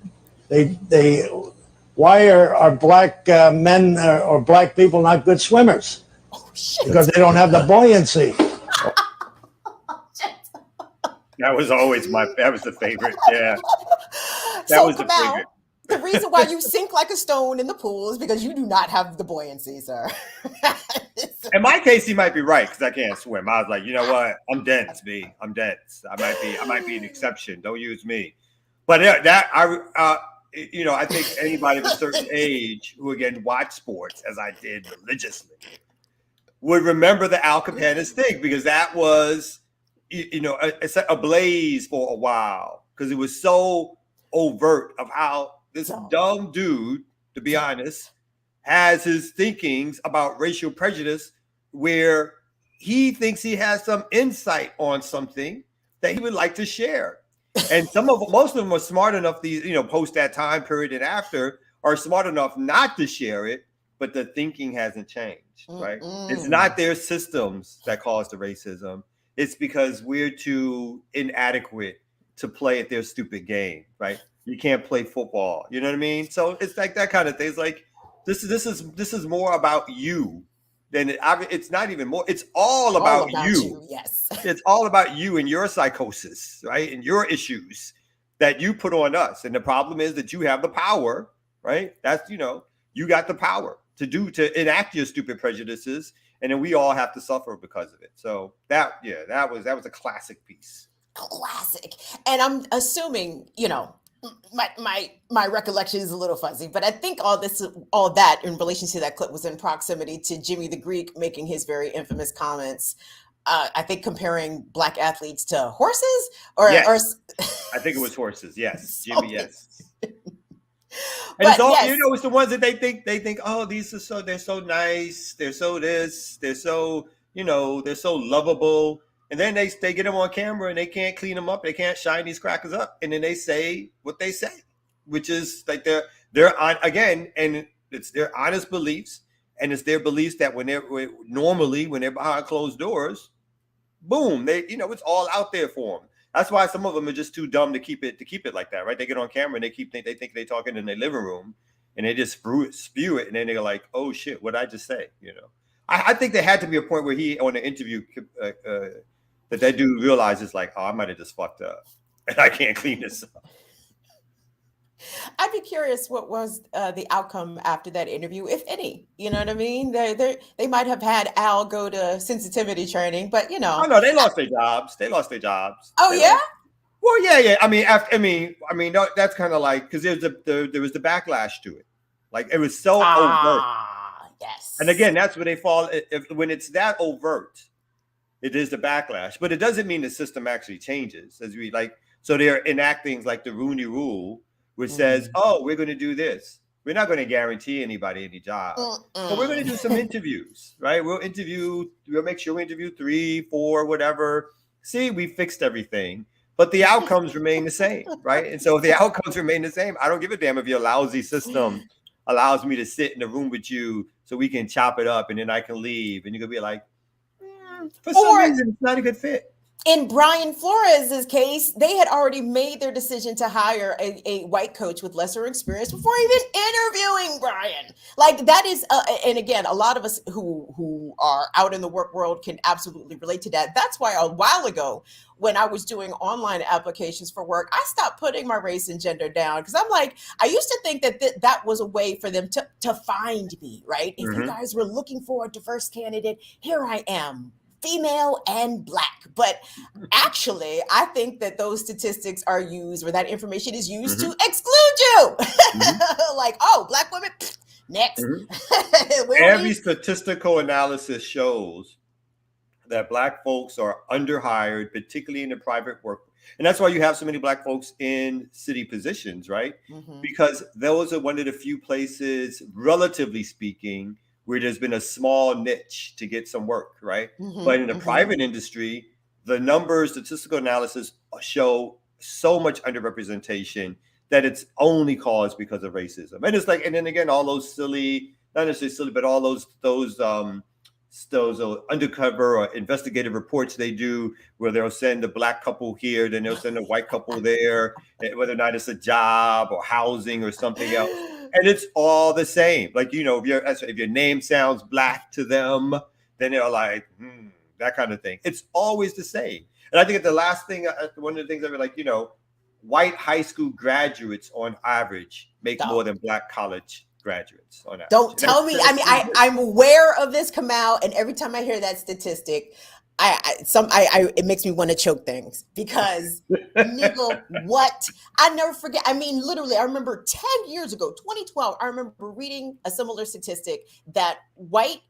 why are black men or black people not good swimmers? Oh, shit. Because they don't have the buoyancy. That was always that was the favorite. Yeah. That was the favorite. The reason why you sink like a stone in the pool is because you do not have the buoyancy, sir. In my case, he might be right because I can't swim. I was like, you know what? I'm dense, B. I'm dense. I might be an exception. Don't use me. But I think anybody of a certain age who again watched sports, as I did religiously, would remember the Al Campanis thing because that was, a blaze for a while because it was so overt of how this dumb dude, to be honest, has his thinkings about racial prejudice where he thinks he has some insight on something that he would like to share. And most of them are smart enough, post that time period and after, are smart enough not to share it, but the thinking hasn't changed, right? It's not their systems that cause the racism. It's because we're too inadequate to play at their stupid game, right? You can't play football. You know what I mean? So it's like that kind of thing. It's like this is more about you than it's not even more. It's all about you. Yes, it's all about you and your psychosis, right? And your issues that you put on us. And the problem is that you have the power, right? That's you got the power to enact your stupid prejudices, and then we all have to suffer because of it. So that was a classic piece. Classic. And I'm assuming, my recollection is a little fuzzy, but I think all that in relation to that clip was in proximity to Jimmy the Greek making his very infamous comments. I think comparing black athletes to horses, yes. I think it was horses. Yes, Jimmy. Yes. And it's all it's the ones that they think, oh, they're so nice, they're so this, they're so they're so lovable. And then they get them on camera and they can't clean them up. They can't shine these crackers up. And then they say what they say, which is like they're on again. And it's their honest beliefs. And it's their beliefs that when they're behind closed doors, boom, it's all out there for them. That's why some of them are just too dumb to keep it like that, right? They get on camera and they think they're talking in their living room and they just spew it. And then they're like, oh shit, what did I just say? I think there had to be a point where he on the interview, that dude realizes like, oh, I might have just fucked up and I can't clean this up. I'd be curious what was the outcome after that interview, if any. You know what I mean? They might have had Al go to sensitivity training, but Oh no, they lost their jobs. Oh yeah. Well, yeah. I mean, that's kind of like because there was the backlash to it. Like it was so overt. Yes. And again, that's where they fall. When it's that overt, it is the backlash. But it doesn't mean the system actually changes. So they're enacting like the Rooney Rule, which says, oh, we're going to do this. We're not going to guarantee anybody any job. But we're going to do some interviews, right? We'll make sure we interview 3, 4, whatever. See, we fixed everything. But the outcomes remain the same, right? And so if the outcomes remain the same, I don't give a damn if your lousy system allows me to sit in the room with you so we can chop it up and then I can leave. And you can be like, for some reason, it's not a good fit. In Brian Flores's case, they had already made their decision to hire a white coach with lesser experience before even interviewing Brian. Like that is, and again, a lot of us who are out in the work world can absolutely relate to that. That's why a while ago, when I was doing online applications for work, I stopped putting my race and gender down because I'm like, I used to think that that was a way for them to find me, right? If you guys were looking for a diverse candidate, here I am, female and black. But actually, I think that those statistics are used, or that information is used to exclude you. Like, oh, black women, next. Every statistical analysis shows that black folks are underhired, particularly in the private work. And that's why you have so many black folks in city positions, right? Because those are one of the few places, relatively speaking, where there's been a small niche to get some work, right? But in the private industry, the numbers, statistical analysis show so much underrepresentation that it's only caused because of racism. And it's like, and then again, all those silly, not necessarily silly, but all those undercover or investigative reports they do where they'll send a black couple here, then they'll send a white couple there, whether or not it's a job or housing or something else. And it's all the same. Like, you know, if your name sounds black to them, then they're like, that kind of thing. It's always the same. And I think that the last thing, one of the things I like, you know, white high school graduates on average make more than black college graduates on average. Don't tell me. I mean, I'm aware of this, Kamal, and every time I hear that statistic, it makes me want to choke things because nigga, what? I never forget. I mean, literally, I remember 10 years ago, 2012, I remember reading a similar statistic that white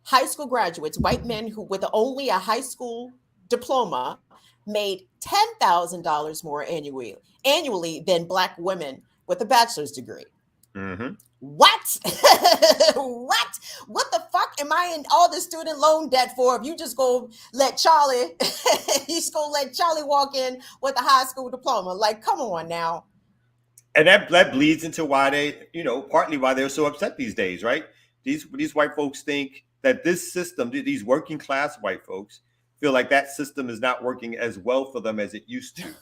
high school graduates, white men who with only a high school diploma made $10,000 more annually than black women with a bachelor's degree. What? What the fuck am I in all this student loan debt for? If you just go let Charlie, walk in with a high school diploma, like, come on now. And that bleeds into why they, you know, partly why they're so upset these days, right? These white folks think that this system, these working class white folks, feel like that system is not working as well for them as it used to.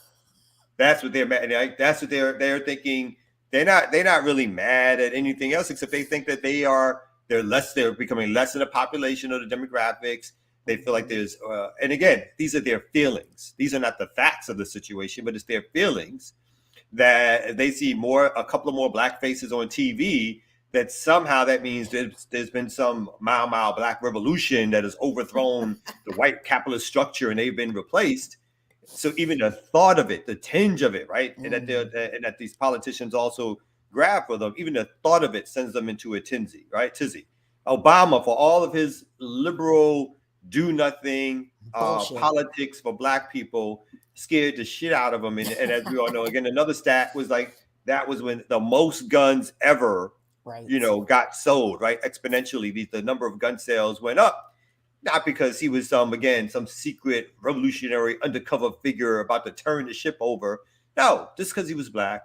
That's what that's what they're thinking. They're not really mad at anything else, except they think that they're becoming less in the population of the demographics. They feel like there's, and again, these are their feelings. These are not the facts of the situation, but it's their feelings that they see a couple of more black faces on TV, that somehow that means there's been some mild black revolution that has overthrown the white capitalist structure and they've been replaced. So even the thought of it, the tinge of it, right? And that these politicians also grab for them, even the thought of it sends them into a tizzy, right? Obama, for all of his liberal do nothing politics for black people, scared the shit out of them. And as we all know, again, another stat was like, that was when the most guns ever, got sold, right? Exponentially, the number of gun sales went up. Not because he was some secret revolutionary undercover figure about to turn the ship over. No, just because he was black,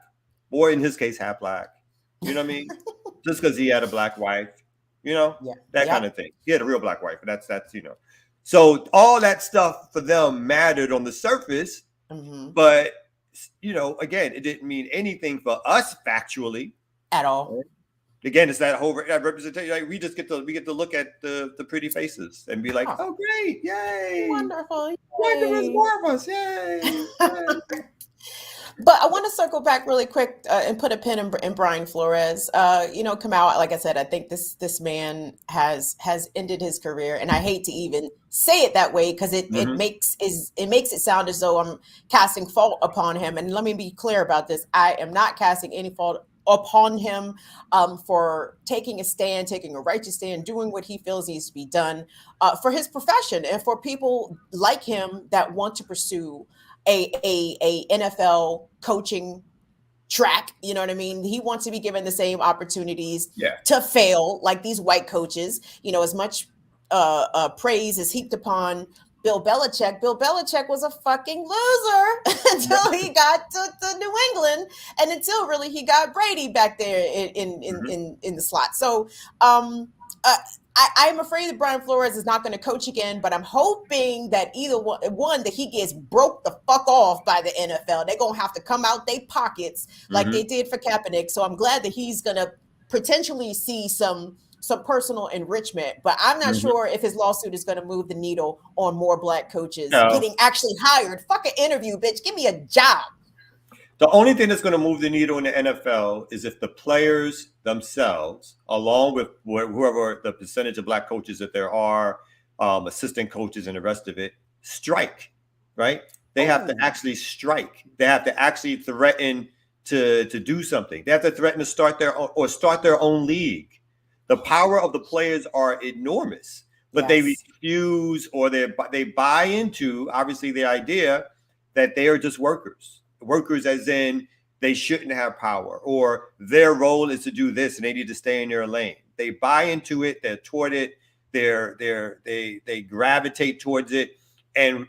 or in his case, half black. You know what I mean? Just because he had a black wife, that kind of thing. He had a real black wife, and that's. So all that stuff for them mattered on the surface, but again, it didn't mean anything for us factually at all. Again, it's that whole representation. Like, we get to look at the pretty faces and be like, "Oh, great, yay, wonderful, yay. There's more of us, yay!" But I want to circle back really quick and put a pin in Brian Flores. Kamal, like I said, I think this man has ended his career, and I hate to even say it that way because it makes it sound as though I'm casting fault upon him. And let me be clear about this: I am not casting any fault upon him for taking a righteous stand, doing what he feels needs to be done for his profession and for people like him that want to pursue a NFL coaching track. You know what I mean? He wants to be given the same opportunities to fail like these white coaches. As much praise is heaped upon Bill Belichick. Bill Belichick was a fucking loser until he got to New England, and until really he got Brady back there in the slot. So I'm afraid that Brian Flores is not going to coach again, but I'm hoping that either one that he gets broke the fuck off by the NFL. They're gonna have to come out their pockets like they did for Kaepernick. So I'm glad that he's gonna potentially see some personal enrichment, but I'm not sure if his lawsuit is going to move the needle on more Black coaches getting actually hired. Fuck an interview, bitch. Give me a job. The only thing that's going to move the needle in the NFL is if the players themselves, along with whoever the percentage of Black coaches that there are, assistant coaches and the rest of it, strike, right? They have to actually strike. They have to actually threaten to do something. They have to threaten to start their own league. The power of the players are enormous, but they refuse, or they buy into, obviously, the idea that they are just workers. Workers as in they shouldn't have power, or their role is to do this and they need to stay in their lane. They buy into it, they're toward it, they gravitate towards it, and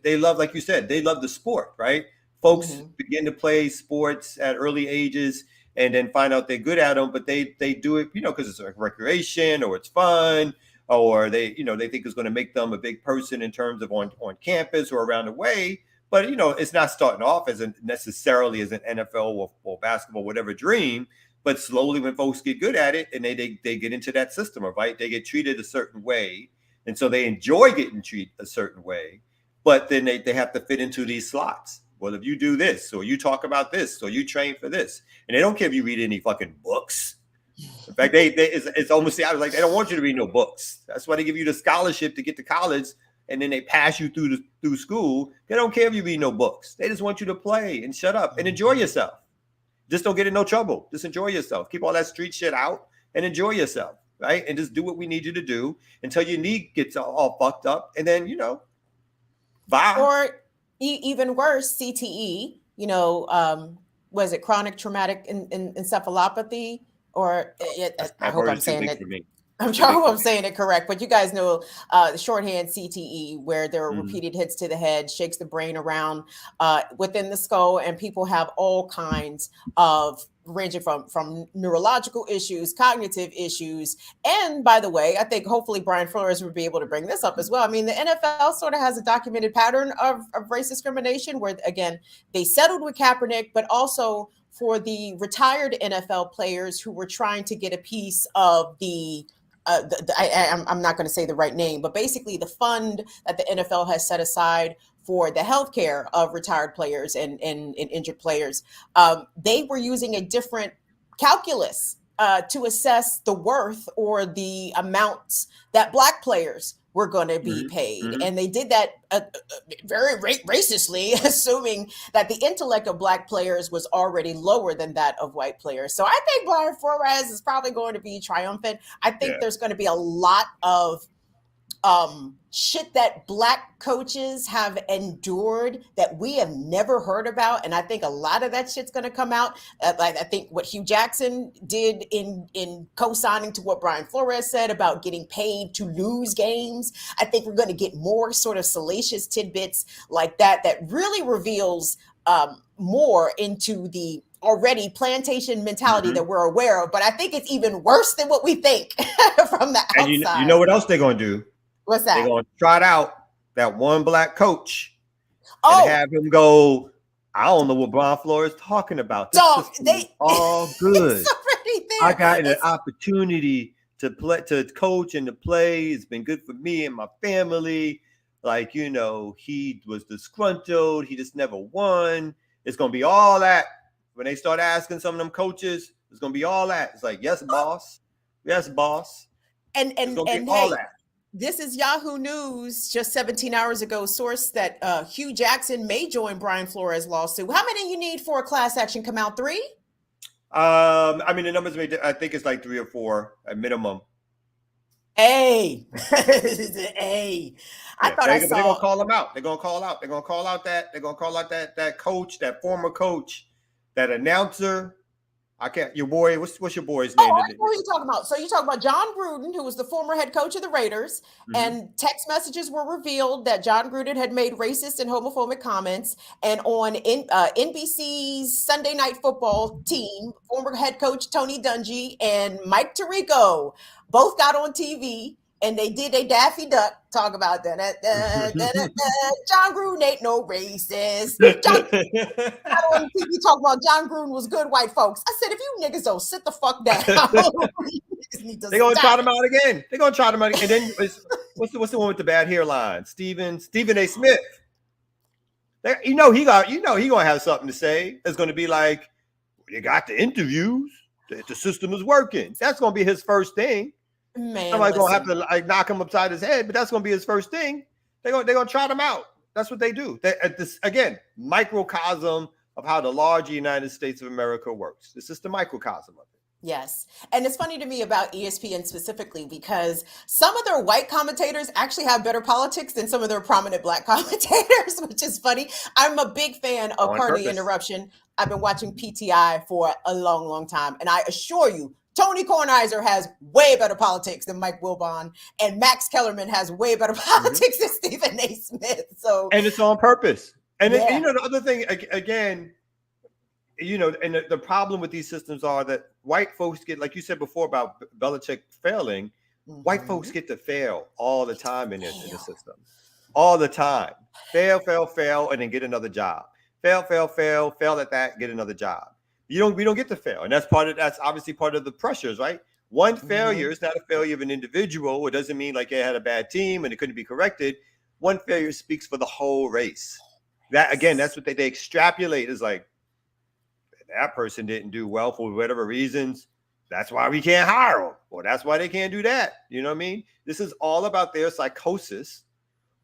they love, like you said, they love the sport, right? Folks begin to play sports at early ages and then find out they're good at them, but they do it, because it's a recreation, or it's fun, or they think it's going to make them a big person in terms of on campus or around the way. But, it's not starting off necessarily as an NFL or basketball, whatever dream. But slowly, when folks get good at it and they get into that system, right? They get treated a certain way. And so they enjoy getting treated a certain way. But then they have to fit into these slots. Well, if you do this, or you talk about this, or you train for this, and they don't care if you read any fucking books. In fact, it's almost, I was like, they don't want you to read no books. That's why they give you the scholarship to get to college. And then they pass you through school. They don't care if you read no books. They just want you to play and shut up and enjoy yourself. Just don't get in no trouble. Just enjoy yourself. Keep all that street shit out and enjoy yourself, right? And just do what we need you to do until your knee gets all fucked up. And then, bye. Or even worse, CTE, was it chronic traumatic encephalopathy? Or I hope I'm saying it. I'm sure I'm saying it correct, but you guys know the shorthand CTE, where there are repeated hits to the head, shakes the brain around within the skull, and people have all kinds of, ranging from neurological issues, cognitive issues. And by the way, I think hopefully Brian Flores would be able to bring this up as well. I mean, the NFL sort of has a documented pattern of race discrimination where, again, they settled with Kaepernick, but also for the retired NFL players who were trying to get a piece of I'm not going to say the right name, but basically the fund that the NFL has set aside for the healthcare of retired players and injured players. They were using a different calculus to assess the worth or the amounts that Black players were going to be paid. And they did that very racistly, assuming that the intellect of Black players was already lower than that of white players. So I think Brian Flores is probably going to be triumphant. I think there's going to be a lot of shit that Black coaches have endured that we have never heard about, and I think a lot of that shit's going to come out. Like I think what Hugh Jackson did in co-signing to what Brian Flores said about getting paid to lose games. I think we're going to get more sort of salacious tidbits like that really reveals more into the already plantation mentality that we're aware of. But I think it's even worse than what we think from the outside. And you know what else they're going to do? What's that? They're going to trot out that one Black coach and have him go, I don't know what Brian Flores is talking about. This is all good. I got an opportunity to play, to coach and to play. It's been good for me and my family. Like, he was disgruntled. He just never won. It's going to be all that. When they start asking some of them coaches, it's going to be all that. It's like, yes, boss. Yes, boss. And all that. This is Yahoo News just 17 hours ago. Source that Hugh Jackson may join Brian Flores' lawsuit. How many you need for a class action come out? 3? I mean, the numbers I think it's like 3 or 4 at minimum. Hey. I thought I saw. They're gonna call him out. They're gonna call out that coach, that former coach, that announcer, I can't. Your boy, what's your boy's name? Oh, I know who you're talking about. So you're talking about John Gruden, who was the former head coach of the Raiders, and text messages were revealed that John Gruden had made racist and homophobic comments. And on NBC's Sunday Night Football team, former head coach Tony Dungy and Mike Tirico both got on TV. And they did a Daffy Duck talk about that. John Gruden ain't no racist. John on TV talking about John Gruden was good white folks. I said, if you niggas don't sit the fuck down, they're gonna try them out again. They're gonna try them out again. And then what's the one with the bad hairline? Stephen A. Smith. He gonna have something to say. It's gonna be like, you got the interviews. The system is working. That's gonna be his first thing. Man, somebody's gonna have to like knock him upside his head, but that's gonna be his first thing. They're gonna try them out. That's what they do. This again, microcosm of how the large United States of America works. This is the microcosm of it. Yes. And it's funny to me about ESPN specifically because some of their white commentators actually have better politics than some of their prominent black commentators, which is funny. I'm a big fan of Pardon the Interruption. I've been watching PTI for a long, long time. And I assure you, Tony Kornheiser has way better politics than Mike Wilbon, and Max Kellerman has way better politics than Stephen A. Smith. And it's on purpose. And then, the other thing, again, and the problem with these systems are that white folks get, like you said before about Belichick failing, white folks get to fail all the time in the system. All the time. Fail, and then get another job. Fail at that, get another job. We don't get to fail. And that's obviously part of the pressures, right? One failure is not a failure of an individual. It doesn't mean like they had a bad team and it couldn't be corrected. One failure speaks for the whole race. That again, that's what they extrapolate is like, that person didn't do well for whatever reasons. That's why we can't hire them. Or that's why they can't do that. You know what I mean? This is all about their psychosis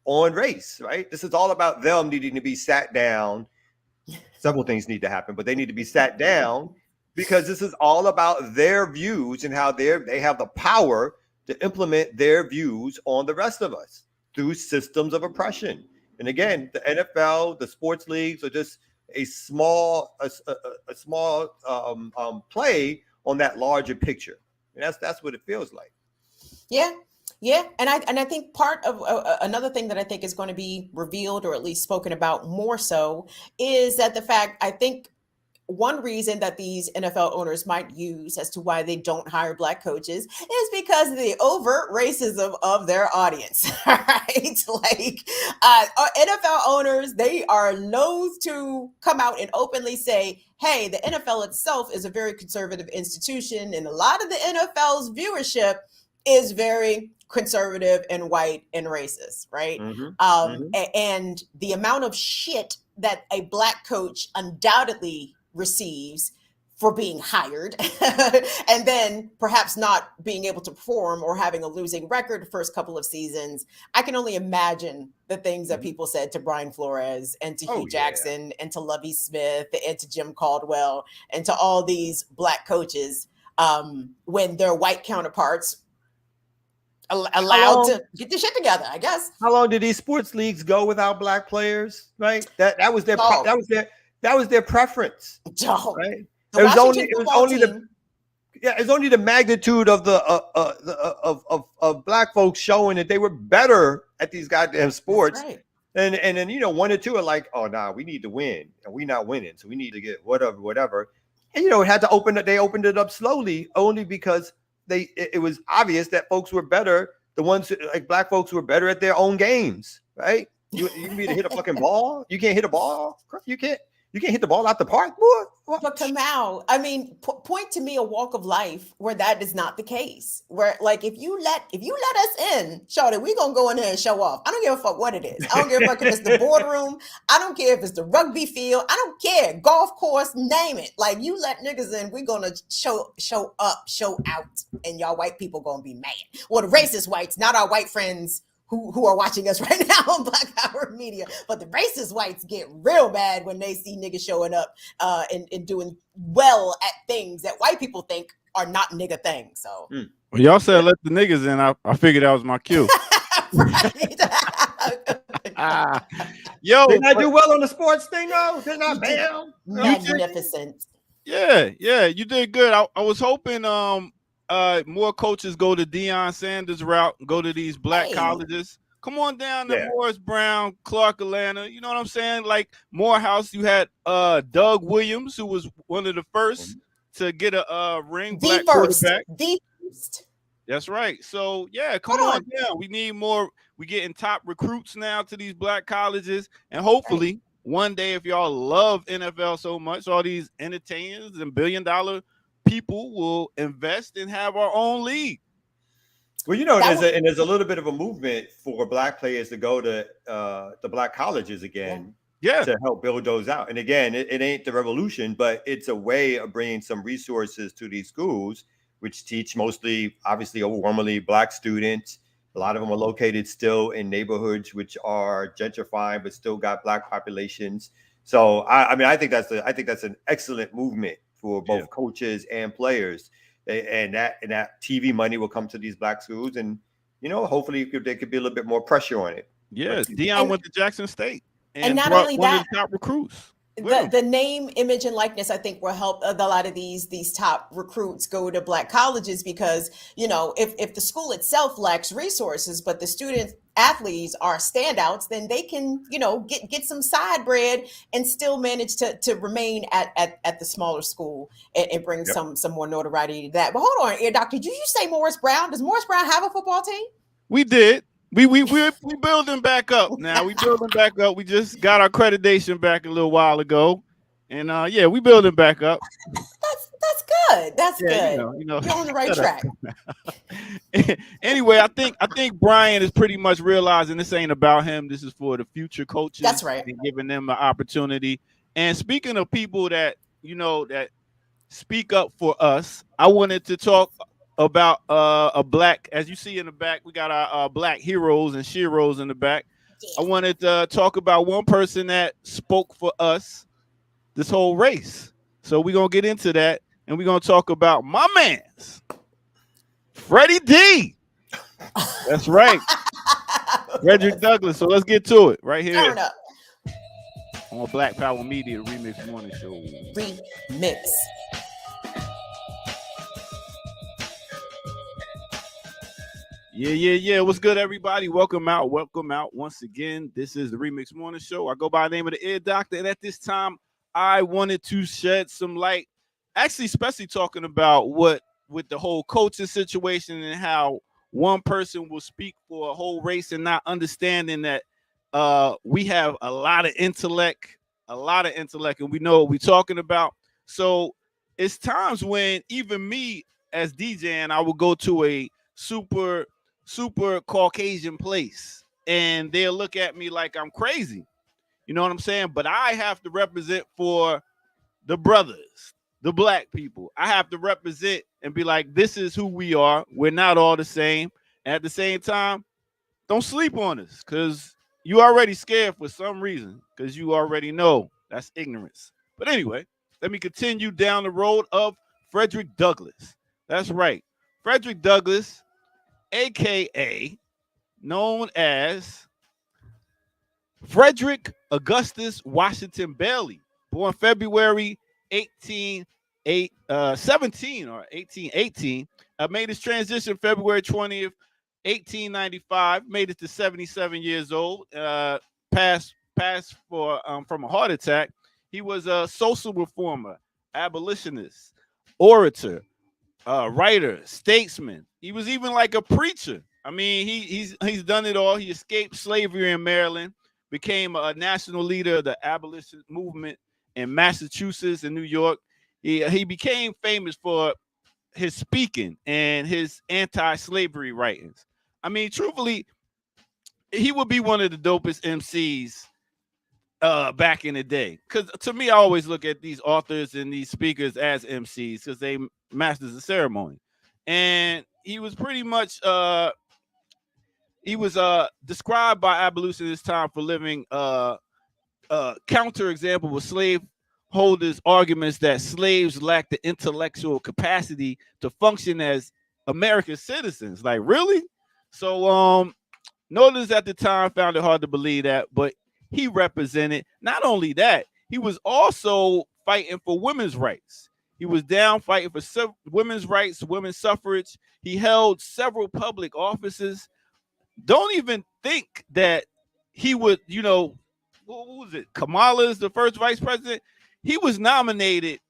on race, right? This is all about them needing to be sat down. Several things need to happen, but they need to be sat down because this is all about their views and how they have the power to implement their views on the rest of us through systems of oppression. And again, the NFL, the sports leagues are just a small play on that larger picture. And that's what it feels like. Yeah, and I think part of another thing that I think is going to be revealed or at least spoken about more so is that I think one reason that these NFL owners might use as to why they don't hire black coaches is because of the overt racism of their audience, right? Like NFL owners, they are loath to come out and openly say, hey, the NFL itself is a very conservative institution and a lot of the NFL's viewership is very conservative and white and racist, right? And the amount of shit that a black coach undoubtedly receives for being hired and then perhaps not being able to perform or having a losing record the first couple of seasons. I can only imagine the things that people said to Brian Flores and to Hugh Jackson and to Lovie Smith and to Jim Caldwell and to all these black coaches when their white counterparts allowed to get the shit together, I guess. How long did these sports leagues go without black players? Right, that was their preference. Right, it's only the magnitude of the of black folks showing that they were better at these goddamn sports. Right. And then one or two are like, oh nah, we need to win and we're not winning, so we need to get whatever. And it had to open it. They opened it up slowly only because it was obvious that folks were better. The ones like black folks were better at their own games, right? You need to hit a fucking ball. You can't hit a ball. You can't hit the ball out the park, boy. But Kamau, I mean, point to me a walk of life where that is not the case. Where like if you let us in, shorty, we gonna go in there and show off. I don't give a fuck what it is. I don't give a fuck if it's the boardroom. I don't care if it's the rugby field. I don't care. Golf course, name it. Like you let niggas in, we gonna show up, show out, and y'all white people gonna be mad. Well, the racist whites, not our white friends who are watching us right now on Black Power Media. But the racist whites get real mad when they see niggas showing up and doing well at things that white people think are not nigga things. So when y'all said let the niggas in, I figured that was my cue. Yo, did I do well on the sports thing though? Did not bam? Magnificent. Yeah, you did good. I was hoping more coaches go the Deion Sanders route, go to these black colleges. Come on down to Morris Brown, Clark Atlanta. You know what I'm saying? Like Morehouse, you had Doug Williams, who was one of the first to get a ring, black quarterback. The first. That's right. So yeah, come on down. We need more. We getting top recruits now to these black colleges, and hopefully one day, if y'all love NFL so much, all these entertainers and billion-dollar people will invest and have our own league. Well, you know, there's a little bit of a movement for black players to go to the black colleges again, to help build those out. And again, it ain't the revolution, but it's a way of bringing some resources to these schools, which teach mostly, obviously, overwhelmingly black students. A lot of them are located still in neighborhoods which are gentrifying, but still got black populations. So, I mean, I think that's an excellent movement for both coaches and players. And that TV money will come to these black schools, and you know, hopefully there could be a little bit more pressure on it. Yes, Deion went to Jackson State and not only one that, of the top recruits. The name, image, and likeness, I think, will help a lot of these top recruits go to black colleges, because you know, if the school itself lacks resources, but the student athletes are standouts, then they can, you know, get some side bread and still manage to remain at the smaller school and bring some more notoriety to that. But hold on, Ear Doctor, did you say Morris Brown? Does Morris Brown have a football team? We did. We building back up now. We building back up. We just got our accreditation back a little while ago, and we building back up. That's good. That's good. You know, you're on the right track. Anyway, I think Brian is pretty much realizing this ain't about him. This is for the future coaches. That's right. And giving them an opportunity. And speaking of people that that speak up for us, I wanted to talk about a black, as you see in the back, we got our black heroes and sheroes in the back. I wanted to talk about one person that spoke for us this whole race. So we're going to get into that, and we're going to talk about my man's Freddie D. That's right. Frederick Douglass. So let's get to it right here on Black Power Media, the Remix Morning Show. Remix. Yeah. What's good, everybody? Welcome out once again. This is the Remix Morning Show. I go by the name of the Ear Doctor, and at this time, I wanted to shed some light, actually, especially talking about with the whole coaching situation and how one person will speak for a whole race and not understanding that we have a lot of intellect, and we know what we're talking about. So it's times when even me as DJ, and I will go to a super Caucasian place and they'll look at me like I'm crazy. You know what I'm saying? But I have to represent for the brothers, the black people. I have to represent and be like, this is who we are. We're not all the same. And at the same time, don't sleep on us, because you already scared for some reason, because you already know that's ignorance. But anyway, let me continue down the road of Frederick Douglass. That's right. Frederick Douglass, a.k.a. known as Frederick Augustus Washington Bailey, born February 1818, made his transition February 20th, 1895, made it to 77 years old, passed from a heart attack. He was a social reformer, abolitionist, orator, writer, statesman. He was even like a preacher. I mean, he's done it all. He escaped slavery in Maryland, became a national leader of the abolition movement in Massachusetts and New York. He became famous for his speaking and his anti-slavery writings. I mean, truthfully, he would be one of the dopest MCs back in the day. Because to me, I always look at these authors and these speakers as MCs because they masters the ceremony. And he was pretty much described by abolitionists time for living counter example with slave holders' arguments that slaves lack the intellectual capacity to function as American citizens. Like, really? So notice at the time found it hard to believe that, but he represented. Not only that, he was also fighting for women's rights. He was down fighting for women's rights, women's suffrage. He held several public offices. Don't even think that he would, what was it? Kamala is the first vice president. He was nominated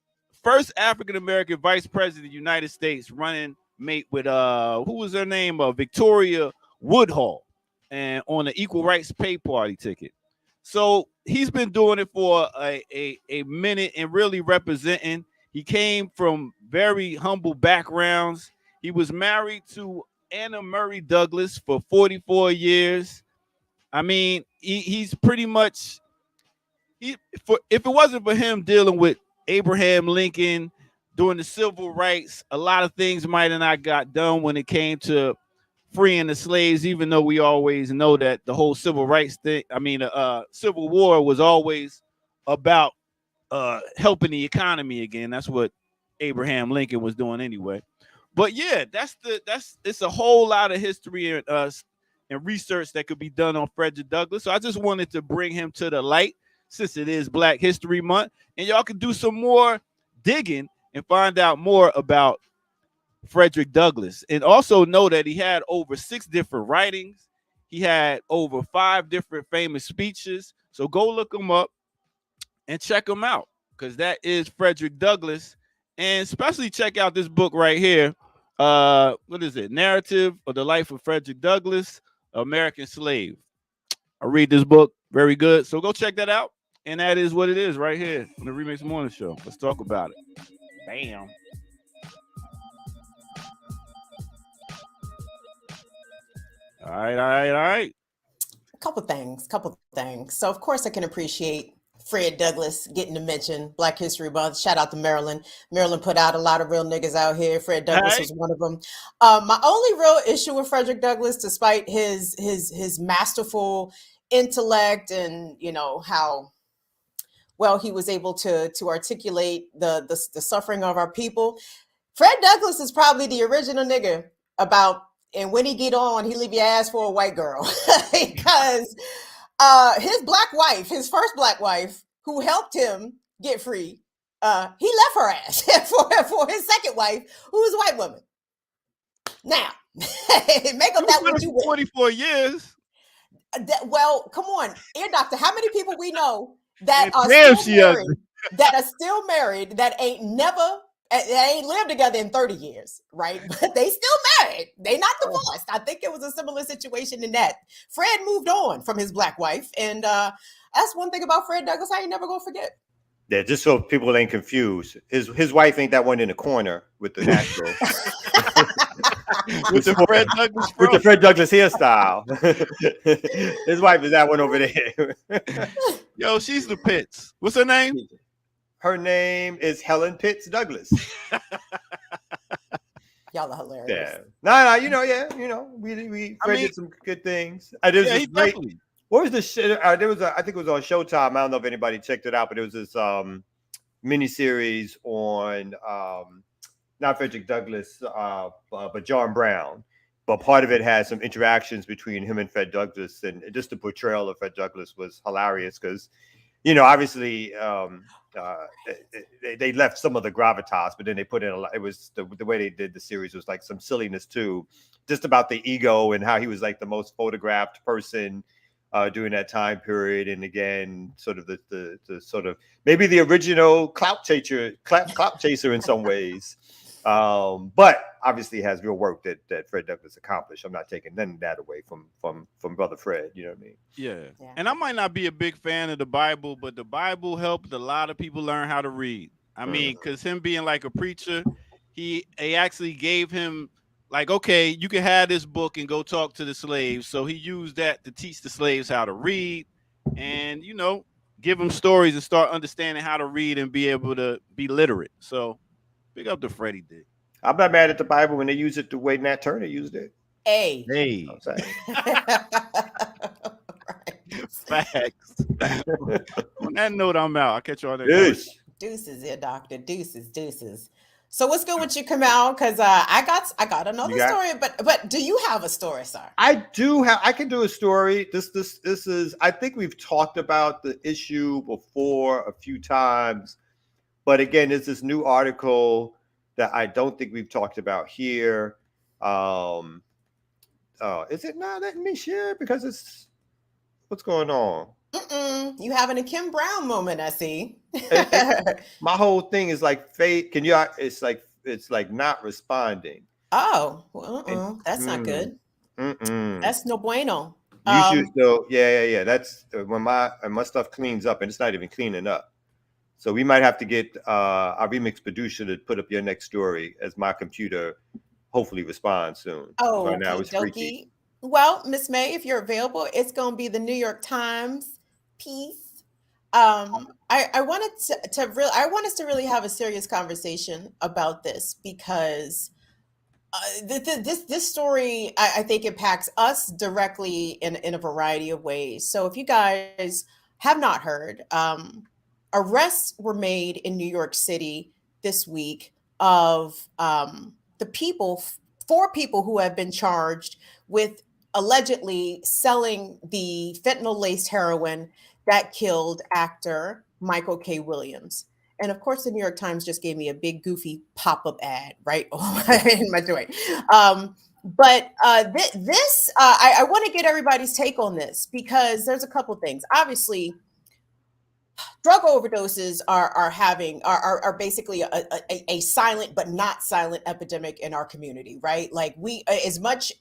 first African American vice president of the United States, running mate with who was her name? Victoria Woodhull, and on the Equal Rights Pay Party ticket. So he's been doing it for a minute and really representing. He came from very humble backgrounds. He was married to Anna Murray Douglas for 44 years. I mean, he's pretty much if it wasn't for him dealing with Abraham Lincoln during the civil rights, a lot of things might have not got done when it came to freeing the slaves, even though we always know that the whole civil rights thing, Civil War was always about helping the economy again. That's what Abraham Lincoln was doing anyway. But yeah, it's a whole lot of history and research that could be done on Frederick Douglass. So I just wanted to bring him to the light since it is Black History Month, and y'all can do some more digging and find out more about Frederick Douglass. And also know that he had over 6 different writings. He had over 5 different famous speeches. So go look him up and check him out, because that is Frederick Douglass. And especially check out this book right here. What is it? Narrative of the Life of Frederick Douglass, American Slave. I read this book. Very good. So go check that out. And that is what it is right here on the Remix Morning Show. Let's talk about it. Bam. All right. A couple things. So, of course, I can appreciate Fred Douglass getting to mention Black History Month. Shout out to Maryland. Maryland put out a lot of real niggas out here. Fred Douglass was one of them. My only real issue with Frederick Douglass, despite his masterful intellect and, how well he was able to articulate the suffering of our people, Fred Douglass is probably the original nigga about, and when he get on, he leave your ass for a white girl. Because his first black wife, who helped him get free, he left her ass for his second wife, who was a white woman. Now, make of that what you will. 44 years. Well, come on, ear doctor. How many people we know that are still married that ain't lived together in 30 years, right? But they still married. They not divorced. I think it was a similar situation in that. Fred moved on from his black wife. And that's one thing about Fred Douglass I ain't never gonna forget. Yeah, just so people ain't confused. His wife ain't that one in the corner with the natural. with the Fred Douglass hairstyle. His wife is that one over there. Yo, she's the Pitts. What's her name? Her name is Helen Pitts Douglas. Y'all are hilarious. Yeah. No, we did some good things. Great. Definitely. What was the shit? I think it was on Showtime. I don't know if anybody checked it out, but it was this miniseries on not Frederick Douglass, but John Brown. But part of it had some interactions between him and Fred Douglass, and just the portrayal of Fred Douglass was hilarious because, obviously they left some of the gravitas, but then they put in a lot. It was the way they did the series was like some silliness too, just about the ego and how he was like the most photographed person during that time period. And again, sort of the sort of maybe the original clout chaser in some ways. But obviously has real work that Fred Douglass accomplished. I'm not taking none of that away from Brother Fred. You know what I mean? Yeah. And I might not be a big fan of the Bible, but the Bible helped a lot of people learn how to read. I mean, because him being like a preacher, he actually gave him like, okay, you can have this book and go talk to the slaves. So he used that to teach the slaves how to read and, give them stories and start understanding how to read and be able to be literate. So big up to Freddie D. I'm not mad at the Bible when they use it the way Nat Turner used it. Hey. Facts. On that note, I'm out. I'll catch you all next time. Deuces, yeah, doctor. Deuces. So what's good with you, Kamal? Because I got another story, but do you have a story, sir? I can do a story. This is. I think we've talked about the issue before a few times But again, there's this new article that I don't think we've talked about here. Is it not letting me share because it's what's going on? You having a Kim Brown moment, I see. My whole thing is like fate. Can you? It's like not responding. Oh, well, that's not good. That's no bueno. You should know. Yeah. That's when my stuff cleans up, and it's not even cleaning up. So we might have to get our RemiX producer to put up your next story as my computer hopefully responds soon. Oh, right now it's freaky. Well, Miss May, if you're available, it's going to be the New York Times piece. I wanted I want us to really have a serious conversation about this because this story, I think, impacts us directly in a variety of ways. So if you guys have not heard, arrests were made in New York City this week of four people who have been charged with allegedly selling the fentanyl-laced heroin that killed actor Michael K. Williams. And of course, the New York Times just gave me a big goofy pop-up ad right in my joint. I want to get everybody's take on this because there's a couple things. Obviously, drug overdoses are basically a silent but not silent epidemic in our community, right? Like as much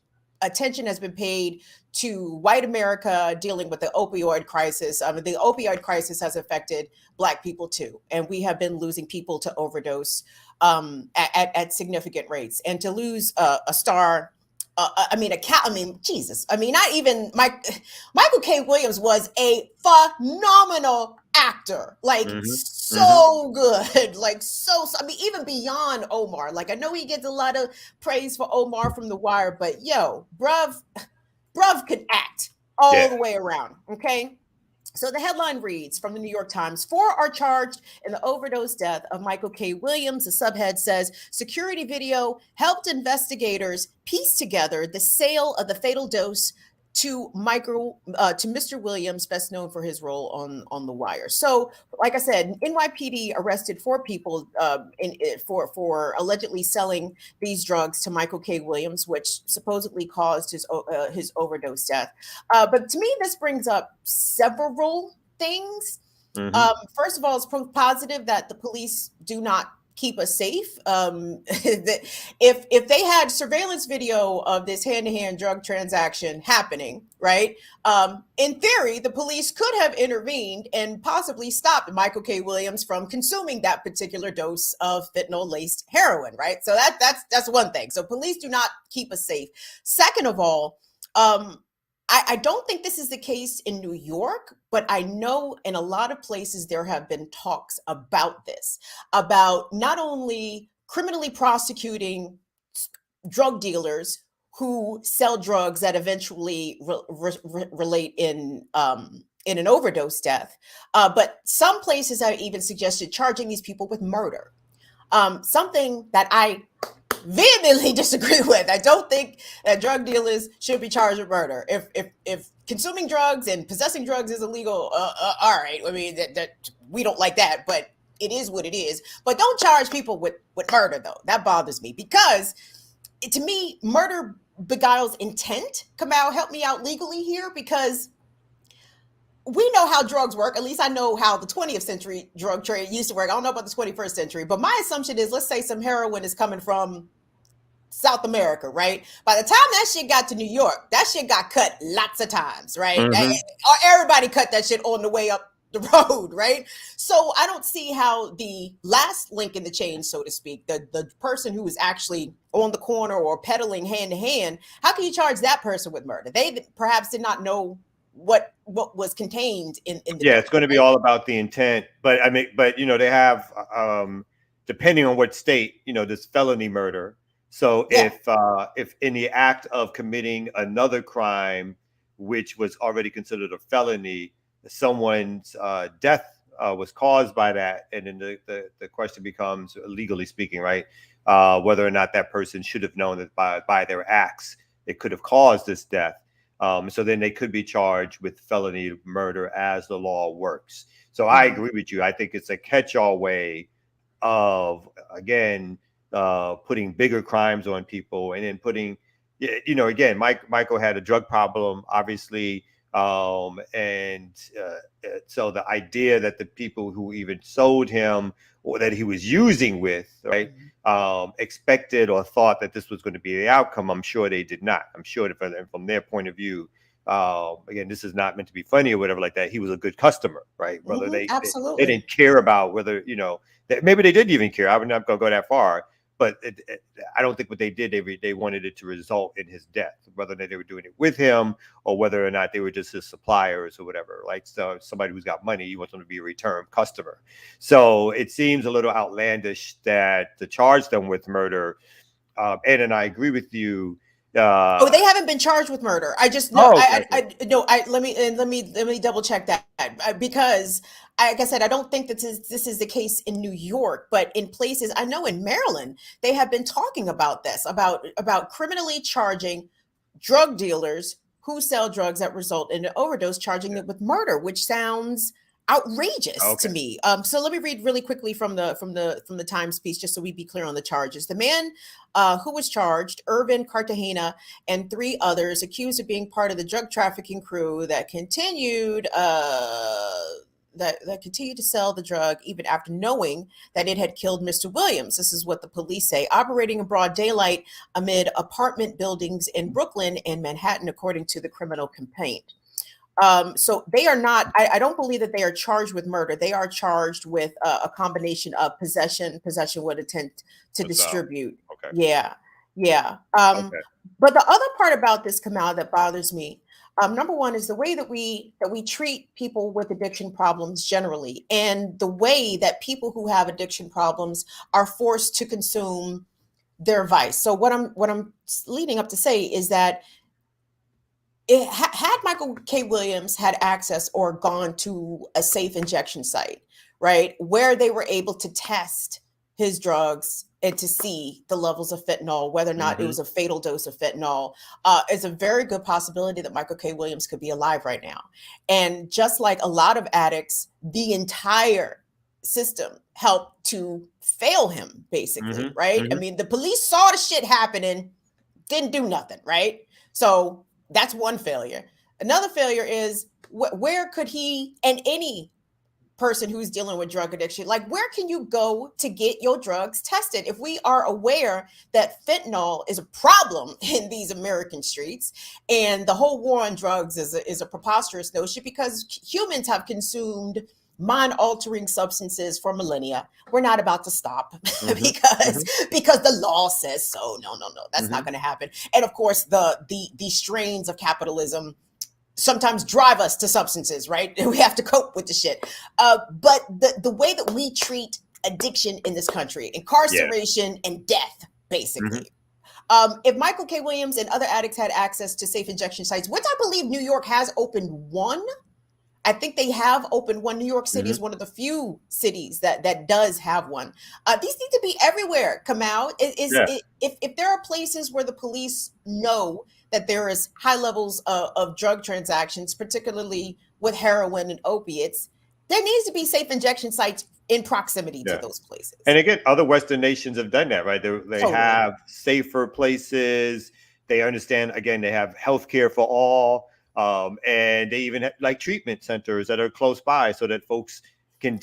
attention has been paid to white America dealing with the opioid crisis. The opioid crisis has affected Black people too, and we have been losing people to overdose at significant rates. And to lose a star, Jesus. Not even Michael K. Williams was a phenomenal actor, so good, even beyond Omar. Like, I know he gets a lot of praise for Omar from The Wire, but bruv could act all the way around. Okay. So the headline reads from the New York Times: 4 are charged in the overdose death of Michael K. Williams. The subhead says security video helped investigators piece together the sale of the fatal dose to Mr. Williams, best known for his role on The Wire. So, like I said, NYPD arrested 4 people for allegedly selling these drugs to Michael K. Williams, which supposedly caused his overdose death. But to me, this brings up several things. First of all, it's proof positive that the police do not keep us safe. If they had surveillance video of this hand-to-hand drug transaction happening, right? In theory, the police could have intervened and possibly stopped Michael K. Williams from consuming that particular dose of fentanyl-laced heroin, right? So that's one thing. So police do not keep us safe. Second of all, I don't think this is the case in New York, but I know in a lot of places there have been talks about this, about not only criminally prosecuting drug dealers who sell drugs that eventually relate in an overdose death, but some places have even suggested charging these people with murder. Something that I vehemently disagree with. I don't think that drug dealers should be charged with murder. If consuming drugs and possessing drugs is illegal, all right. I mean, that we don't like that, but it is what it is. But don't charge people with murder, though. That bothers me because, to me, murder beguiles intent. Kamau, help me out legally here, because we know how drugs work. At least I know how the 20th century drug trade used to work. I don't know about the 21st century, but my assumption is, let's say some heroin is coming from South America, right? By the time that shit got to New York, that shit got cut lots of times, right? Everybody cut that shit on the way up the road, right? So I don't see how the last link in the chain, so to speak, the person who was actually on the corner or peddling hand to hand, how can you charge that person with murder? They perhaps did not know what was contained in the book, it's going to be all about the intent. But I mean, they have depending on what state, this felony murder. So if in the act of committing another crime, which was already considered a felony, someone's death was caused by that, and then the question becomes, legally speaking, right, whether or not that person should have known that by their acts it could have caused this death. So then they could be charged with felony murder as the law works. So I agree with you. I think it's a catch-all way of, again, putting bigger crimes on people, and then putting, again, Michael had a drug problem, obviously. And so the idea that the people who even sold him, or that he was using with, right, expected or thought that this was going to be the outcome, I'm sure they did not. I'm sure that from their point of view, again, this is not meant to be funny or whatever like that. He was a good customer, right? Whether they didn't care about whether, that maybe they didn't even care. I'm not going to go that far. But I don't think what they did, they wanted it to result in his death, whether they were doing it with him or whether or not they were just his suppliers or whatever. Like, so somebody who's got money, you want them to be a return customer. So it seems a little outlandish that to charge them with murder. And I agree with you. They haven't been charged with murder. I just know. Let me double check that, because, like I said, I don't think that this is the case in New York, but in places, I know in Maryland, they have been talking about this, about criminally charging drug dealers who sell drugs that result in an overdose, charging it with murder, which sounds outrageous to me. So let me read really quickly from the Times piece, just so we be clear on the charges. The man who was charged, Irvin Cartagena, and 3 others accused of being part of the drug trafficking crew that continued to sell the drug even after knowing that it had killed Mr. Williams. This is what the police say, operating in broad daylight amid apartment buildings in Brooklyn and Manhattan, according to the criminal complaint. So they are not, I don't believe that they are charged with murder. They are charged with a combination of possession with intent to distribute. Okay. Yeah. But the other part about this, Kamal, that bothers me, number one, is the way that we treat people with addiction problems generally, and the way that people who have addiction problems are forced to consume their vice. So what I'm leading up to say is that had Michael K. Williams had access or gone to a safe injection site, right, where they were able to test his drugs and to see the levels of fentanyl, whether or not it was a fatal dose of fentanyl, it's a very good possibility that Michael K. Williams could be alive right now. And just like a lot of addicts, the entire system helped to fail him, basically, right? I mean, the police saw the shit happening, didn't do nothing, right? So that's one failure. Another failure is where could he, and any person who's dealing with drug addiction, like, where can you go to get your drugs tested? If we are aware that fentanyl is a problem in these American streets, and the whole war on drugs is a preposterous notion, because humans have consumed mind-altering substances for millennia. We're not about to stop because the law says so. No, that's not going to happen. And of course, the strains of capitalism sometimes drive us to substances, right? And we have to cope with the shit. But the way that we treat addiction in this country, incarceration and death, basically. If Michael K. Williams and other addicts had access to safe injection sites, which I believe New York has opened one. I think they have opened one. New York City is one of the few cities that does have one. These need to be everywhere, Kamal. If there are places where the police know that there is high levels of drug transactions, particularly with heroin and opiates, there needs to be safe injection sites in proximity to those places. And again, other Western nations have done that, right? They have safer places. They understand, again, they have healthcare for all. And they even have like treatment centers that are close by, so that folks can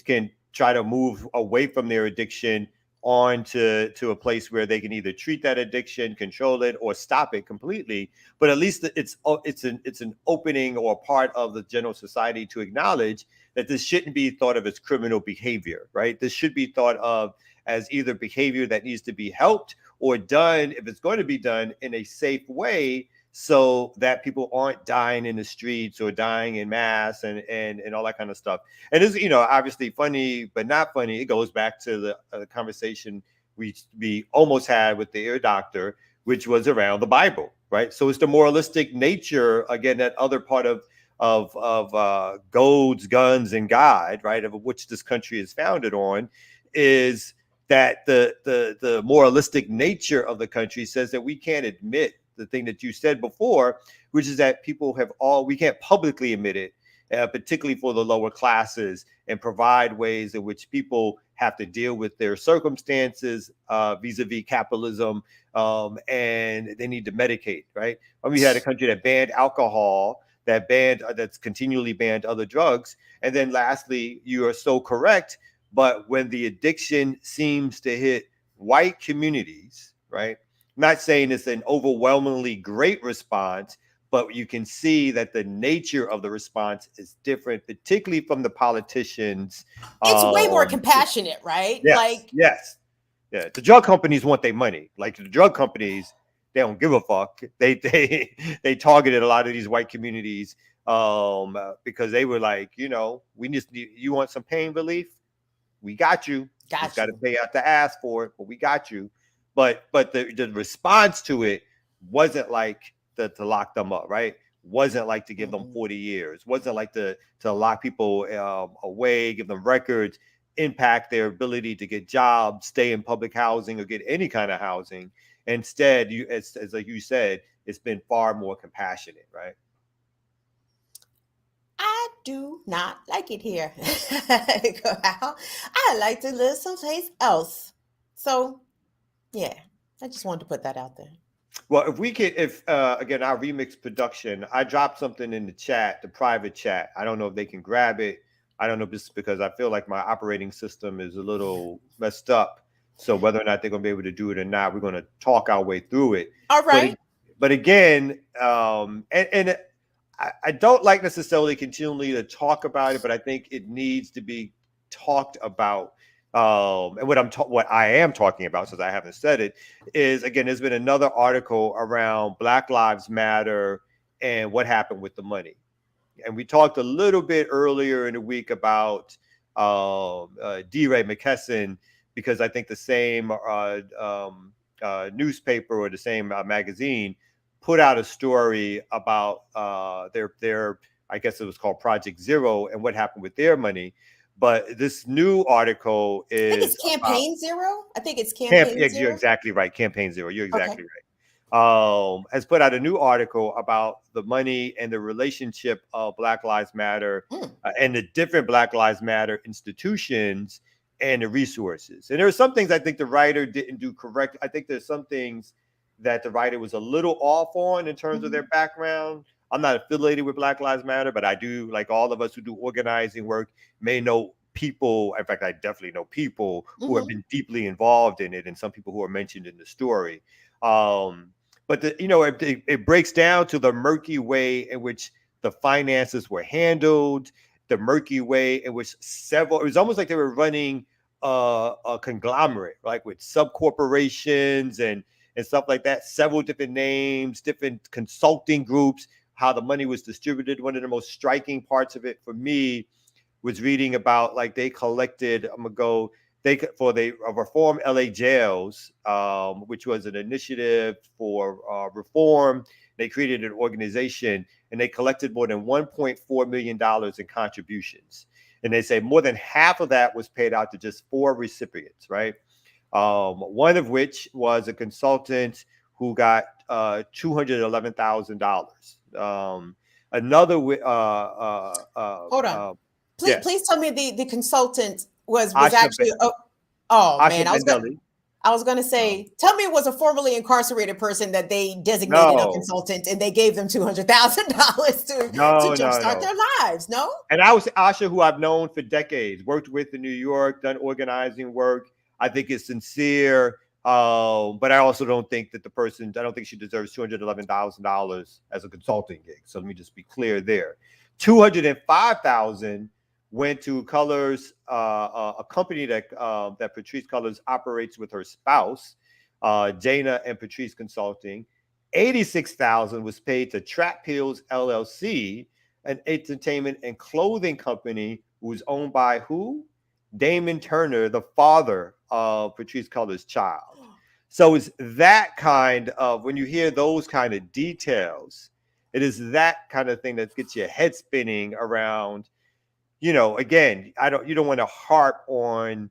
try to move away from their addiction on to a place where they can either treat that addiction, control it, or stop it completely. But at least it's an opening or part of the general society to acknowledge that this shouldn't be thought of as criminal behavior, right? This should be thought of as either behavior that needs to be helped or done, if it's going to be done, in a safe way, so that people aren't dying in the streets or dying in mass and all that kind of stuff. And it's, obviously funny, but not funny. It goes back to the conversation we almost had with the ear doctor, which was around the Bible, right? So it's the moralistic nature, again, that other part of goads, guns, and God, right, of which this country is founded on, is that the moralistic nature of the country says that we can't admit the thing that you said before, which is that people we can't publicly admit it, particularly for the lower classes, and provide ways in which people have to deal with their circumstances vis-a-vis capitalism, and they need to medicate, right? We had a country that banned alcohol, that's continually banned other drugs. And then lastly, you are so correct, but when the addiction seems to hit white communities, right? I'm not saying it's an overwhelmingly great response, but you can see that the nature of the response is different, particularly from the politicians. It's way more compassionate, right? Yes, yes. Yeah, the drug companies want their money. Like the drug companies, they don't give a fuck. They targeted a lot of these white communities because they were like, we just need, you want some pain relief? We got you. Just got to pay out the ass for it, but we got you. But the response to it wasn't like to lock them up, right? Wasn't like to give them 40 years. Wasn't like to lock people away, give them records, impact their ability to get jobs, stay in public housing, or get any kind of housing. Instead, as like you said, it's been far more compassionate, right? I do not like it here. I like to live someplace else. So, yeah, I just wanted to put that out there. Well, again, our RemiX production, I dropped something in the chat, the private chat. I don't know if they can grab it. I don't know if it's because I feel like my operating system is a little messed up. So whether or not they're going to be able to do it or not, we're going to talk our way through it. All right. But again, I don't like necessarily continually to talk about it, but I think it needs to be talked about. And what I am talking about, since I haven't said it, is, again, there's been another article around Black Lives Matter and what happened with the money. And we talked a little bit earlier in the week about DeRay McKesson, because I think the same newspaper or the same magazine put out a story about their I guess it was called Project Zero, and what happened with their money. But this new article is, I think it's Campaign Zero. I think it's Campaign Zero. You're exactly right. Campaign Zero. You're exactly right. Has put out a new article about the money and the relationship of Black Lives Matter and the different Black Lives Matter institutions and the resources. And there are some things I think the writer didn't do correct. I think there's some things that the writer was a little off on in terms of their background. I'm not affiliated with Black Lives Matter, but I do, like all of us who do organizing work, may know people. In fact, I definitely know people who have been deeply involved in it, and some people who are mentioned in the story. But it breaks down to the murky way in which the finances were handled, the murky way in which it was almost like they were running a conglomerate, like with sub corporations and stuff like that, several different names, different consulting groups, how the money was distributed. One of the most striking parts of it for me was reading about, like, they collected, for the Reform LA Jails, which was an initiative for reform. They created an organization, and they collected more than $1.4 million in contributions. And they say more than half of that was paid out to just 4 recipients, right? One of which was a consultant who got $211,000. Another, hold on. Please tell me the consultant was Asha actually. Man, Bendelli. I was going to say, tell me it was a formerly incarcerated person that they designated a consultant, and they gave them $200,000 to jumpstart their lives. No. And I was Asha, who I've known for decades, worked with in New York, done organizing work. I think it's sincere. But I also don't think that I don't think she deserves $211,000 as a consulting gig. So let me just be clear there. $205,000 went to Colors, a company that Patrice Colors operates with her spouse, Jana and Patrice Consulting. $86,000 was paid to Trap Pills LLC, an entertainment and clothing company who's owned by who? Damon Turner, the father of Patrice Colors' child. So it's that kind of, when you hear those kind of details, it is that kind of thing that gets your head spinning around. Again, you don't want to harp on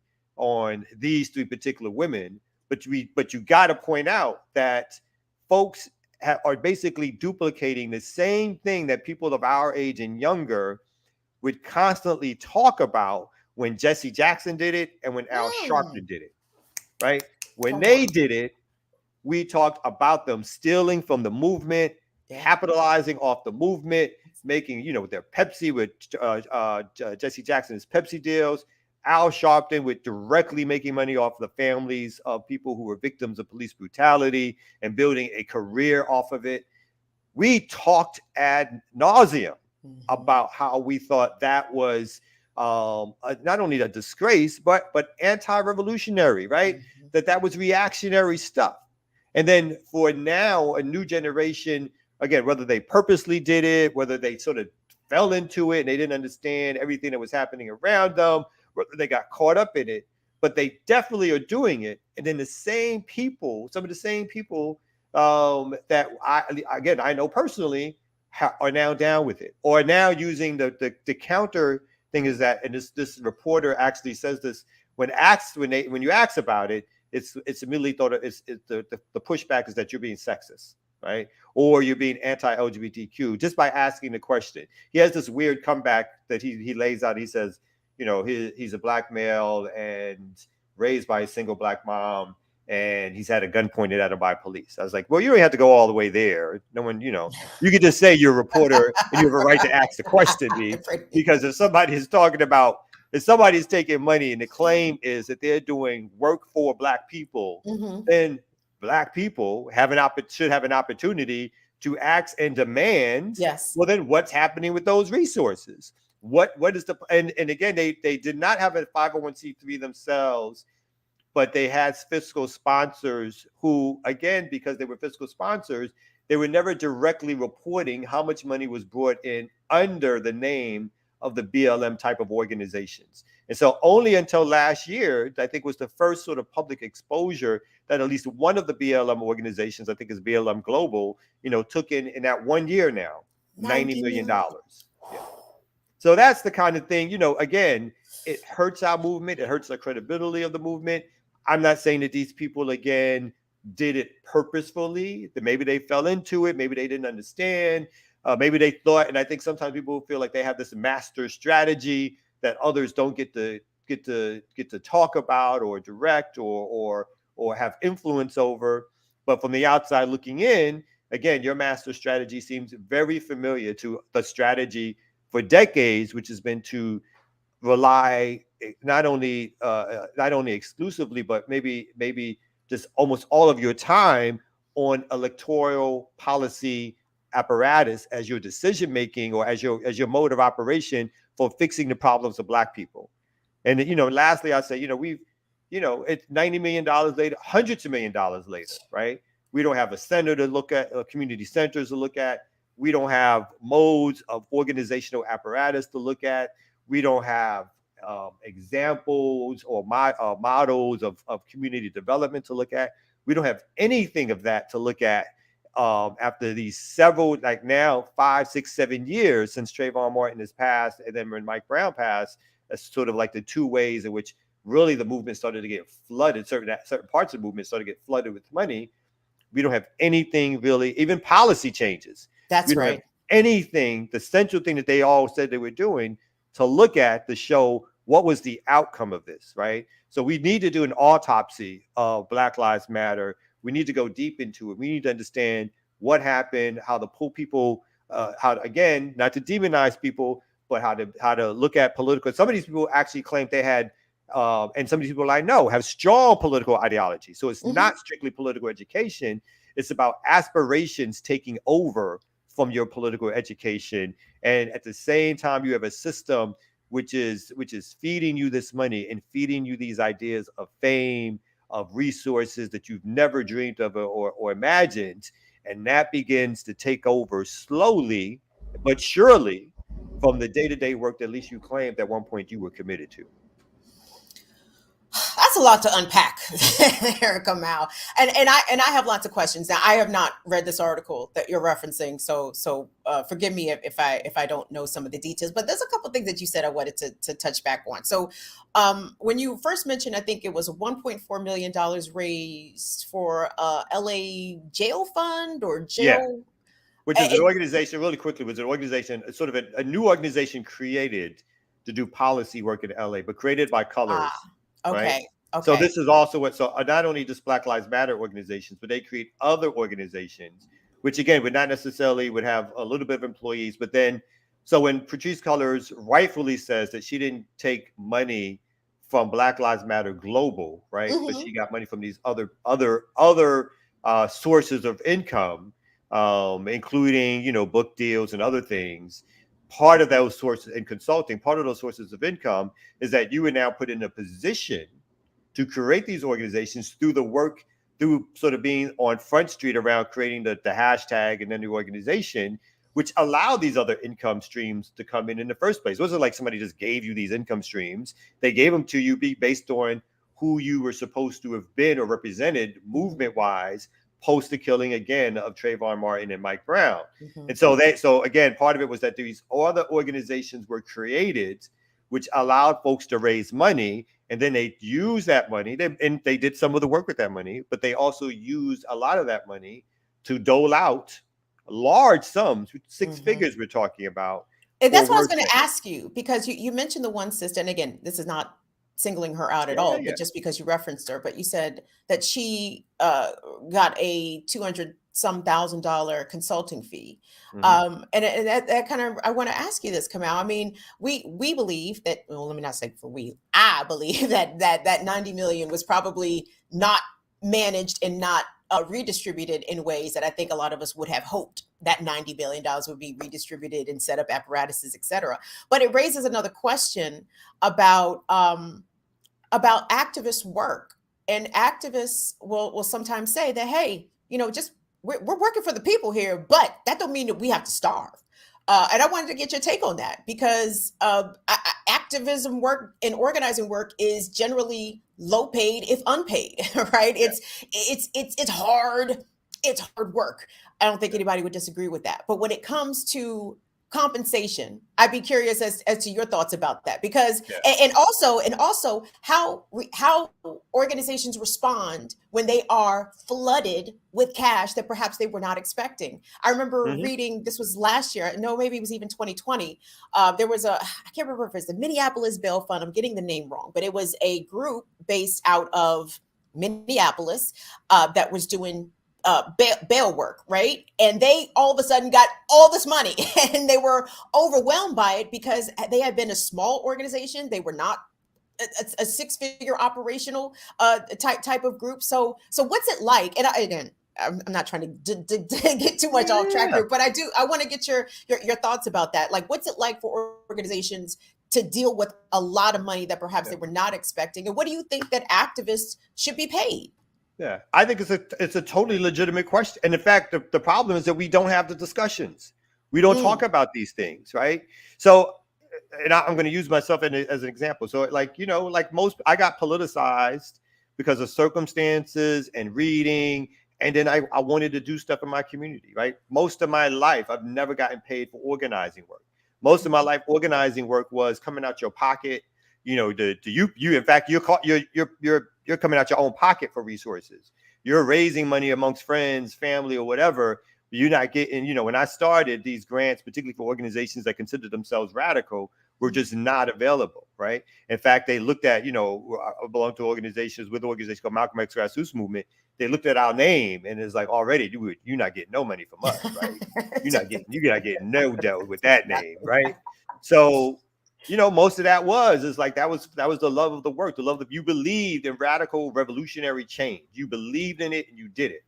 these 3 particular women, but you got to point out that folks are basically duplicating the same thing that people of our age and younger would constantly talk about when Jesse Jackson did it and when Al Sharpton did it, right? When they did it, we talked about them stealing from the movement, capitalizing off the movement, making, their Pepsi with Jesse Jackson's Pepsi deals, Al Sharpton with directly making money off the families of people who were victims of police brutality and building a career off of it. We talked ad nauseum about how we thought that was not only a disgrace, but anti-revolutionary, right? That was reactionary stuff. And then for now, a new generation, again, whether they purposely did it, whether they sort of fell into it and they didn't understand everything that was happening around them, whether they got caught up in it, but they definitely are doing it. And then some of the same people that I know personally are now down with it, or now using the counter thing is that, and this reporter actually says this when you ask about it, it's immediately thought of, the pushback is that you're being sexist, right? Or you're being anti-LGBTQ just by asking the question. He has this weird comeback that he lays out. He says, he's a black male and raised by a single black mom, and he's had a gun pointed at him by police. I was like, well, you don't have to go all the way there. No one, you could just say you're a reporter and you have a right to ask the question, because if somebody's taking money and the claim is that they're doing work for black people, then black people should have an opportunity to ask and demand. Yes. Well, then what's happening with those resources? What is and again, they did not have a 501c3 themselves, but they had fiscal sponsors who, again, because they were fiscal sponsors, they were never directly reporting how much money was brought in under the name of the BLM type of organizations. And so only until last year, I think was the first sort of public exposure that at least one of the BLM organizations, I think is BLM Global, took in that 1 year now, $90 million. Yeah. So that's the kind of thing, again, it hurts our movement. It hurts the credibility of the movement. I'm not saying that these people, again, did it purposefully, that maybe they fell into it. Maybe they didn't understand. Maybe they thought, and I think sometimes people feel like they have this master strategy that others don't get to talk about or direct or have influence over. But from the outside looking in, again, your master strategy seems very familiar to the strategy for decades, which has been to rely not only exclusively, but maybe just almost all of your time on electoral policy apparatus as your decision making or as your mode of operation for fixing the problems of black people. And lastly, I say, it's $90 million later, hundreds of $1 million later, right? We don't have a center to look at, community centers to look at. We don't have modes of organizational apparatus to look at. We don't have examples or models of community development to look at. We don't have anything of that to look at after these several, like now 5, 6, 7 years since Trayvon Martin has passed, and then when Mike Brown passed. That's sort of like the two ways in which really the movement started to get flooded. Certain parts of the movement started to get flooded with money. We don't have anything really, even policy changes. That's right. Anything, the central thing that they all said they were doing to look at to show what was the outcome of this, right? So we need to do an autopsy of Black Lives Matter. We need to go deep into it. We need to understand what happened, how to pull people, again, not to demonize people, but how to look at political. Some of these people actually claim they had, and some of these people I know have strong political ideology. So it's not strictly political education. It's about aspirations taking over from your political education. And at the same time, you have a system which is feeding you this money and feeding you these ideas of fame, of resources that you've never dreamed of or imagined. And that begins to take over slowly, but surely, from the day-to-day work that at least you claimed at one point you were committed to. That's a lot to unpack, Erica Mao. And I have lots of questions. Now, I have not read this article that you're referencing, so forgive me if I don't know some of the details. But there's a couple of things that you said I wanted to touch back on. So when you first mentioned, I think it was $1.4 million raised for LA jail fund or jail. Yeah. which is an organization, really quickly, was an organization, sort of a new organization created to do policy work in LA, but created by colors, right? So this is also what, so not only just Black Lives Matter organizations, but they create other organizations, which again, would not necessarily would have a little bit of employees, but then, so when Patrisse Cullors rightfully says that she didn't take money from Black Lives Matter Global, right? But she got money from these other sources of income, including, you know, book deals and other things. Part of those sources in consulting, part of those sources of income is that you are now put in a position to create these organizations through the work, through sort of being on Front Street around creating the hashtag and then the organization, which allow these other income streams to come in the first place. It wasn't like somebody just gave you these income streams. They gave them to you based on who you were supposed to have been or represented movement-wise post the killing again of Trayvon Martin and Mike Brown. And so again, part of it was that these other organizations were created, which allowed folks to raise money, and then they use that money, and they did some of the work with that money, but they also used a lot of that money to dole out large sums, six figures we're talking about. And that's what I was going to ask you, because you mentioned the one sister, and again, this is not singling her out at all, but just because you referenced her, but you said that she got a $200,000 consulting fee. And that kind of, I want to ask you this, Kamal. I mean, we believe that, well, let me not say for we, I believe that 90 million was probably not managed and not redistributed in ways that I think a lot of us would have hoped that $90 billion would be redistributed and set up apparatuses, et cetera. But it raises another question about activist work. And activists will sometimes say that, hey, you know, just we're working for the people here, but that don't mean that we have to starve. And I wanted to get your take on that, because activism work and organizing work is generally low paid, if unpaid, right? Yeah. It's hard. It's hard work. I don't think anybody would disagree with that. But when it comes to compensation, I'd be curious as to your thoughts about that, because and also how organizations respond when they are flooded with cash that perhaps they were not expecting. I remember reading, this was last year, no, maybe it was even 2020. There was I can't remember if it's the Minneapolis Bail Fund. I'm getting the name wrong, but it was a group based out of Minneapolis that was doing bail work, right? And they all of a sudden got all this money, and they were overwhelmed by it because they had been a small organization. They were not a six-figure operational type of group. So what's it like? And again, I'm not trying to get too much off track here, but I want to get your thoughts about that. Like, what's it like for organizations to deal with a lot of money that perhaps they were not expecting? And what do you think that activists should be paid? Yeah, I think it's a totally legitimate question. And in fact, the problem is that we don't have the discussions. We don't talk about these things, right? So, and I'm going to use myself as an example. So, like, you know, like I got politicized because of circumstances and reading. And then I wanted to do stuff in my community, right? Most of my life, I've never gotten paid for organizing work. Most of my life, organizing work was coming out your pocket. You know, in fact, you're coming out your own pocket for resources. You're raising money amongst friends, family, or whatever. You're not getting, you know, when I started, these grants, particularly for organizations that consider themselves radical, were just not available, right? In fact, they looked at, you know, I belong to organizations with an organization called Malcolm X Grassroots Movement. They looked at our name and it's like, already, you're not getting no money from us, right? You're not getting no dough with that name, right? So, you know, most of that is like that was the love of the work, the love of, you believed in radical revolutionary change. You believed in it and you did it.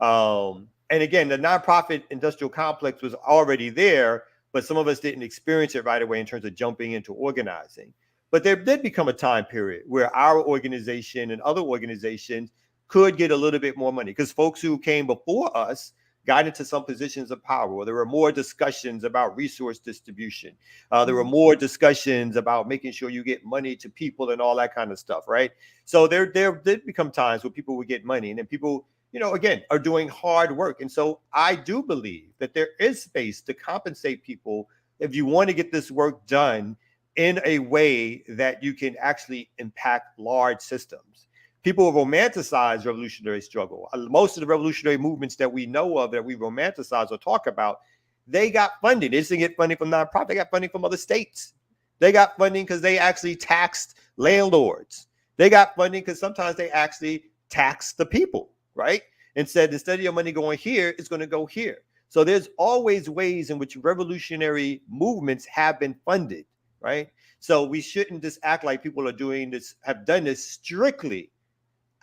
And again, the nonprofit industrial complex was already there, but some of us didn't experience it right away in terms of jumping into organizing. But there did become a time period where our organization and other organizations could get a little bit more money, because folks who came before us got into some positions of power, where there were more discussions about resource distribution. There were more discussions about making sure you get money to people and all that kind of stuff, right? So there did become times where people would get money, and then people, you know, again, are doing hard work. And so I do believe that there is space to compensate people if you want to get this work done in a way that you can actually impact large systems. People romanticize revolutionary struggle. Most of the revolutionary movements that we know of, that we romanticize or talk about, they got funding. They didn't get funding from nonprofit. They got funding from other states. They got funding because they actually taxed landlords. They got funding because sometimes they actually taxed the people, right? And said, instead of your money going here, it's going to go here. So there's always ways in which revolutionary movements have been funded, right? So we shouldn't just act like people are doing this, have done this strictly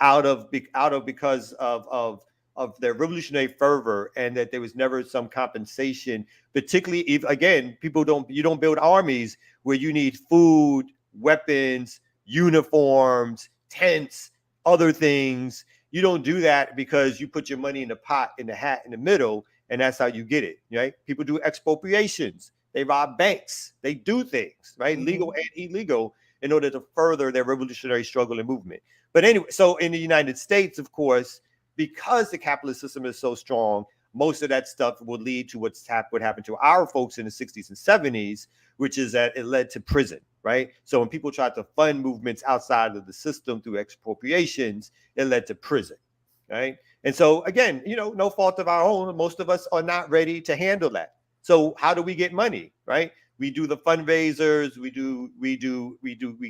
because of their revolutionary fervor, and that there was never some compensation. Particularly if, again, you don't build armies where you need food, weapons, uniforms, tents, other things. You don't do that because you put your money in the pot, in the hat, in the middle, and that's how you get it, right? People do expropriations. They rob banks. They do things, right? Legal and illegal, in order to further their revolutionary struggle and movement. But anyway, so in the United States, of course, because the capitalist system is so strong, most of that stuff will lead to what happened to our folks in the 60s and 70s, which is that it led to prison, right? So when people tried to fund movements outside of the system through expropriations, it led to prison, right? And so again, no fault of our own, most of us are not ready to handle that. So how do we get money, right? We do the fundraisers, we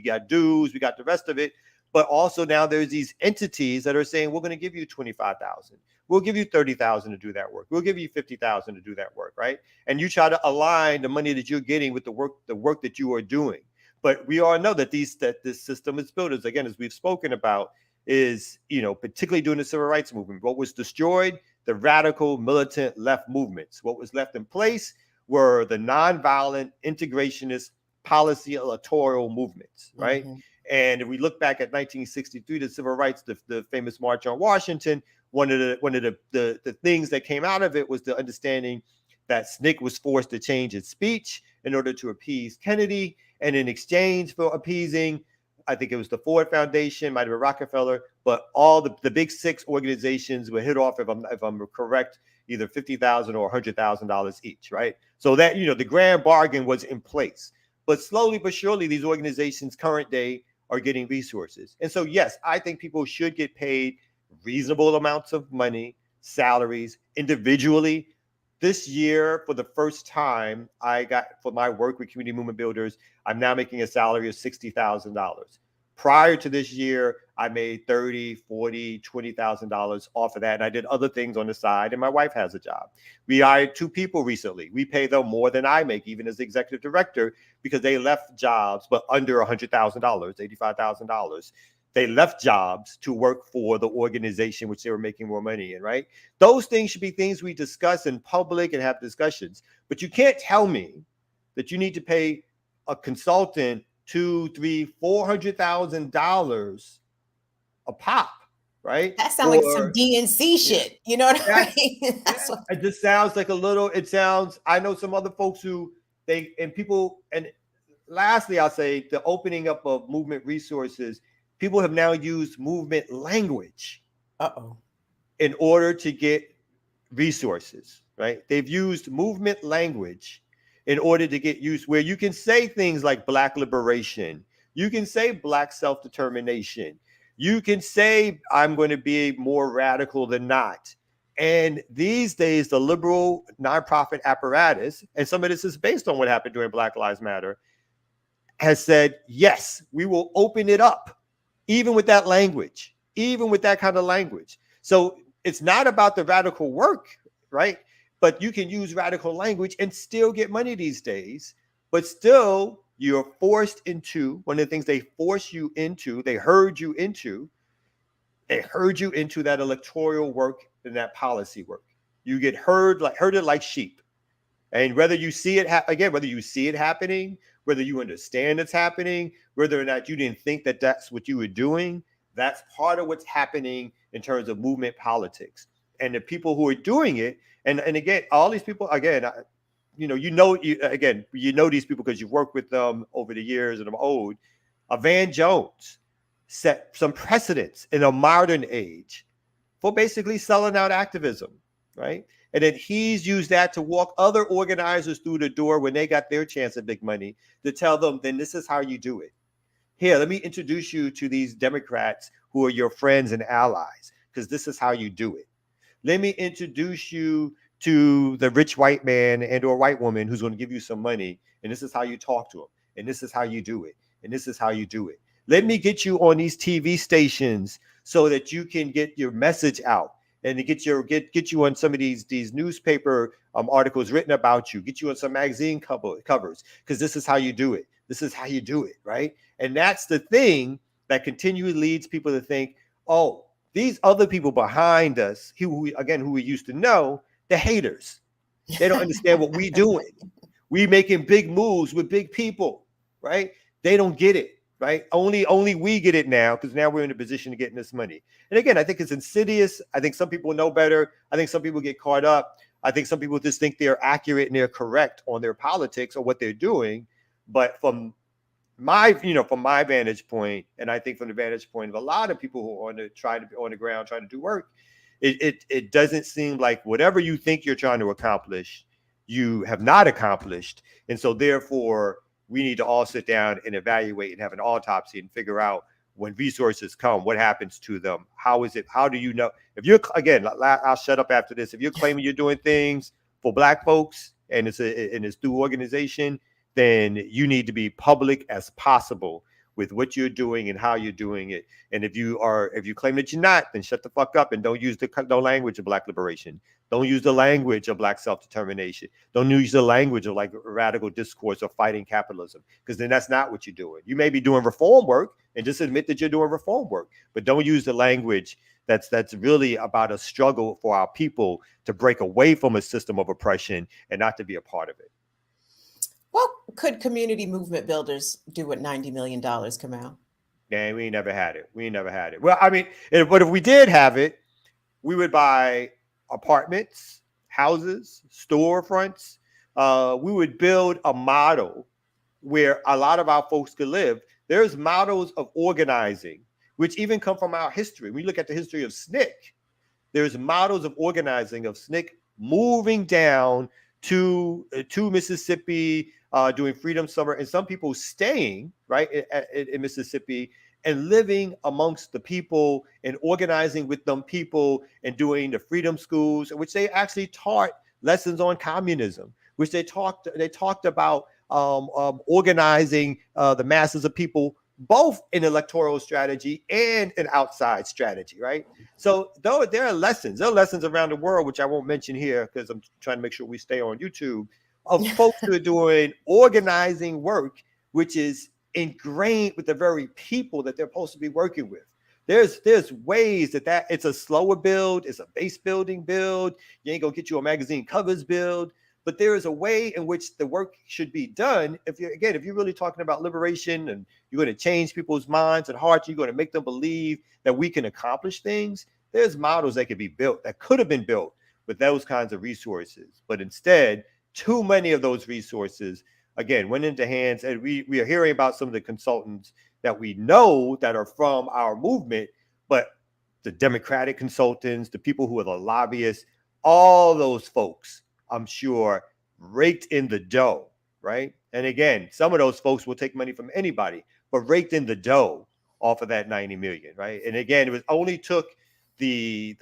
got dues, we got the rest of it. But also now there's these entities that are saying, we're going to give you $25,000. We'll give you $30,000 to do that work. We'll give you $50,000 to do that work, right? And you try to align the money that you're getting with the work that you are doing. But we all know that this system is built, as we've spoken about, is, particularly during the civil rights movement. What was destroyed? The radical militant left movements. What was left in place were the nonviolent integrationist policy electoral movements, right? And if we look back at 1963, the civil rights, the famous March on Washington, one of the things that came out of it was the understanding that SNCC was forced to change its speech in order to appease Kennedy. And in exchange for appeasing, I think it was the Ford Foundation, might have been Rockefeller, but all the big six organizations were hit off, if I'm correct, either $50,000 or $100,000 each, right? So that, the grand bargain was in place. But slowly but surely, these organizations current day are getting resources. And so, yes, I think people should get paid reasonable amounts of money, salaries, individually. This year, for the first time, I got, for my work with community movement builders, I'm now making a salary of $60,000. Prior to this year, I made $30,000, $40,000, $20,000 off of that. And I did other things on the side, and my wife has a job. We hired 2 people recently. We pay them more than I make, even as executive director, because they left jobs, but under $100,000, $85,000. They left jobs to work for the organization which they were making more money in, right? Those things should be things we discuss in public and have discussions. But you can't tell me that you need to pay a consultant $200,000, $300,000, $400,000 a pop, right? That sounds like some DNC shit. You know what I mean? It just sounds like I know some other folks who and lastly, I'll say the opening up of movement resources, people have now used movement language in order to get resources, right? They've used movement language in order to get use, where you can say things like Black liberation, you can say Black self-determination, you can say I'm going to be more radical than not. And these days, the liberal nonprofit apparatus, and some of this is based on what happened during Black Lives Matter, has said, yes, we will open it up, even with that language, even with that kind of language. So it's not about the radical work, right? But you can use radical language and still get money these days. But still, you're forced into one of the things they force you into, they herd you into that electoral work and that policy work. You get herded like sheep. And whether you see it happening, whether you understand it's happening, whether or not you didn't think that that's what you were doing, that's part of what's happening in terms of movement politics. And the people who are doing it, and again, all these people, again, you know these people because you've worked with them over the years and I'm old. Van Jones set some precedents in a modern age for basically selling out activism, right? And then he's used that to walk other organizers through the door when they got their chance at big money to tell them, then this is how you do it. here, let me introduce you to these Democrats who are your friends and allies, because this is how you do it. Let me introduce you to the rich white man and or white woman who's going to give you some money, and this is how you talk to them, and this is how you do it, and this is how you do it. Let me get you on these TV stations so that you can get your message out, and to get you on some of these newspaper articles written about you, get you on some magazine covers, because this is how you do it. This is how you do it, right? And that's the thing that continually leads people to think, oh, these other people behind us, who we used to know, the haters. They don't understand what we doing. We making big moves with big people, right? They don't get it, right? Only we get it now, because now we're in a position to get this money. And again, I think it's insidious. I think some people know better. I think some people get caught up. I think some people just think they're accurate and they're correct on their politics or what they're doing. But from my vantage point, and I think from the vantage point of a lot of people who are on the ground trying to do work, it doesn't seem like whatever you think you're trying to accomplish, you have not accomplished. And so therefore, we need to all sit down and evaluate and have an autopsy and figure out, when resources come, what happens to them? How is it? How do you know? If you're, again, I'll shut up after this. If you're claiming you're doing things for Black folks and it's through organization, then you need to be public as possible with what you're doing and how you're doing it. And if you claim that you're not, then shut the fuck up and don't use the language of Black liberation. Don't use the language of Black self-determination. Don't use the language of like radical discourse or fighting capitalism, because then that's not what you're doing. You may be doing reform work, and just admit that you're doing reform work, but don't use the language that's really about a struggle for our people to break away from a system of oppression and not to be a part of it. What could community movement builders do with $90 million, Kamau? Man, we never had it. Well, I mean, but if we did have it, we would buy apartments, houses, storefronts. We would build a model where a lot of our folks could live. There's models of organizing, which even come from our history. We look at the history of SNCC. There's models of organizing of SNCC moving down to Mississippi, doing Freedom Summer, and some people staying right in Mississippi and living amongst the people and organizing with them people and doing the freedom schools, in which they actually taught lessons on communism, which they talked about organizing the masses of people, both in electoral strategy and an outside strategy, right? So though there are lessons around the world, which I won't mention here because I'm trying to make sure we stay on YouTube, of folks who are doing organizing work, which is ingrained with the very people that they're supposed to be working with. There's ways that it's a slower build, it's a base building build. You ain't gonna get you a magazine covers build, but there is a way in which the work should be done. If you're really talking about liberation and you're going to change people's minds and hearts, you're going to make them believe that we can accomplish things. There's models that could be built, that could have been built with those kinds of resources, but instead, too many of those resources again went into hands, and we are hearing about some of the consultants that we know that are from our movement, but the Democratic consultants, the people who are the lobbyists, all those folks, I'm sure, raked in the dough, right? And again, some of those folks will take money from anybody, but raked in the dough off of that 90 million, right? And again, it was only took the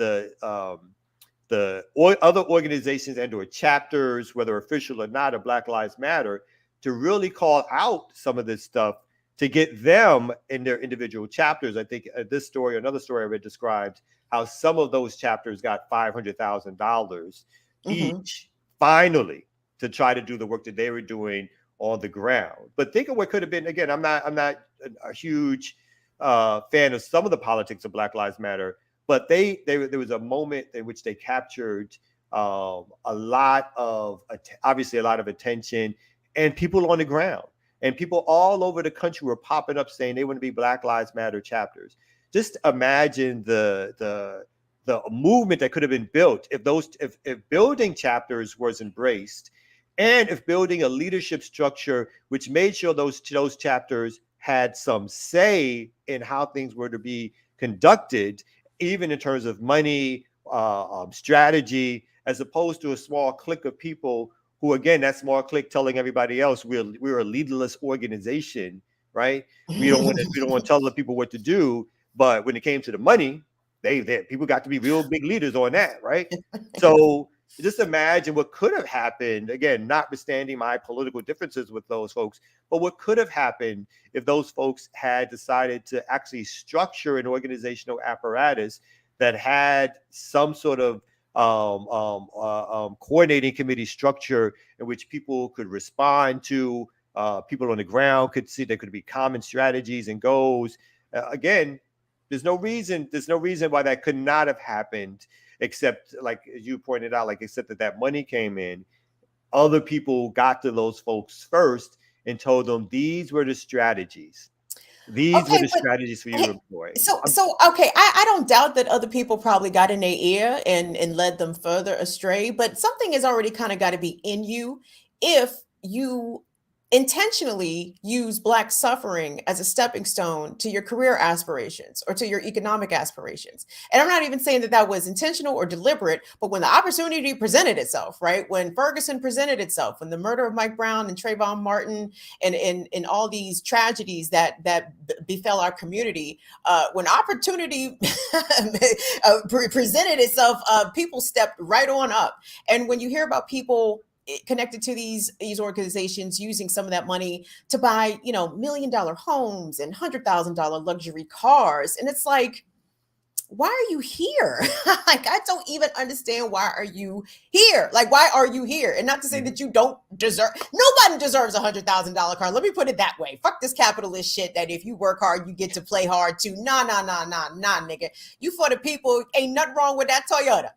other organizations and or chapters, whether official or not, of Black Lives Matter, to really call out some of this stuff, to get them in their individual chapters. I think this story, another story I read, describes how some of those chapters got $500,000 each, finally, to try to do the work that they were doing on the ground. But think of what could have been. Again, I'm not a huge fan of some of the politics of Black Lives Matter, but there was a moment in which they captured a lot of attention and people on the ground, and people all over the country were popping up saying they want to be Black Lives Matter chapters. Just imagine the movement that could have been built if building chapters was embraced, and if building a leadership structure which made sure those chapters had some say in how things were to be conducted, even in terms of money, strategy, as opposed to a small clique of people who, again, that small clique telling everybody else we're a leaderless organization, right? We don't want to tell the people what to do, but when it came to the money, they people got to be real big leaders on that, right? So just imagine what could have happened, again, notwithstanding my political differences with those folks, but what could have happened if those folks had decided to actually structure an organizational apparatus that had some sort of coordinating committee structure in which people could respond to, people on the ground could see there could be common strategies and goals. Again, there's no reason why that could not have happened, except, like as you pointed out, like except that money came in. Other people got to those folks first and told them these were the strategies. These were the strategies for you to employ. So okay, I don't doubt that other people probably got in their ear and led them further astray, but something has already kind of got to be in you if you intentionally use Black suffering as a stepping stone to your career aspirations or to your economic aspirations. And I'm not even saying that that was intentional or deliberate, but when the opportunity presented itself, right? When Ferguson presented itself, when the murder of Mike Brown and Trayvon Martin and all these tragedies that befell our community, when opportunity presented itself, people stepped right on up. And when you hear about people connected to these organizations using some of that money to buy, $1 million homes and $100,000 luxury cars, and it's like, why are you here? Like, I don't even understand, why are you here? Like, why are you here? And not to say that you don't deserve, nobody deserves $100,000 car. Let me put it that way. Fuck this capitalist shit that if you work hard, you get to play hard too. Nah, nigga. You for the people, ain't nothing wrong with that Toyota.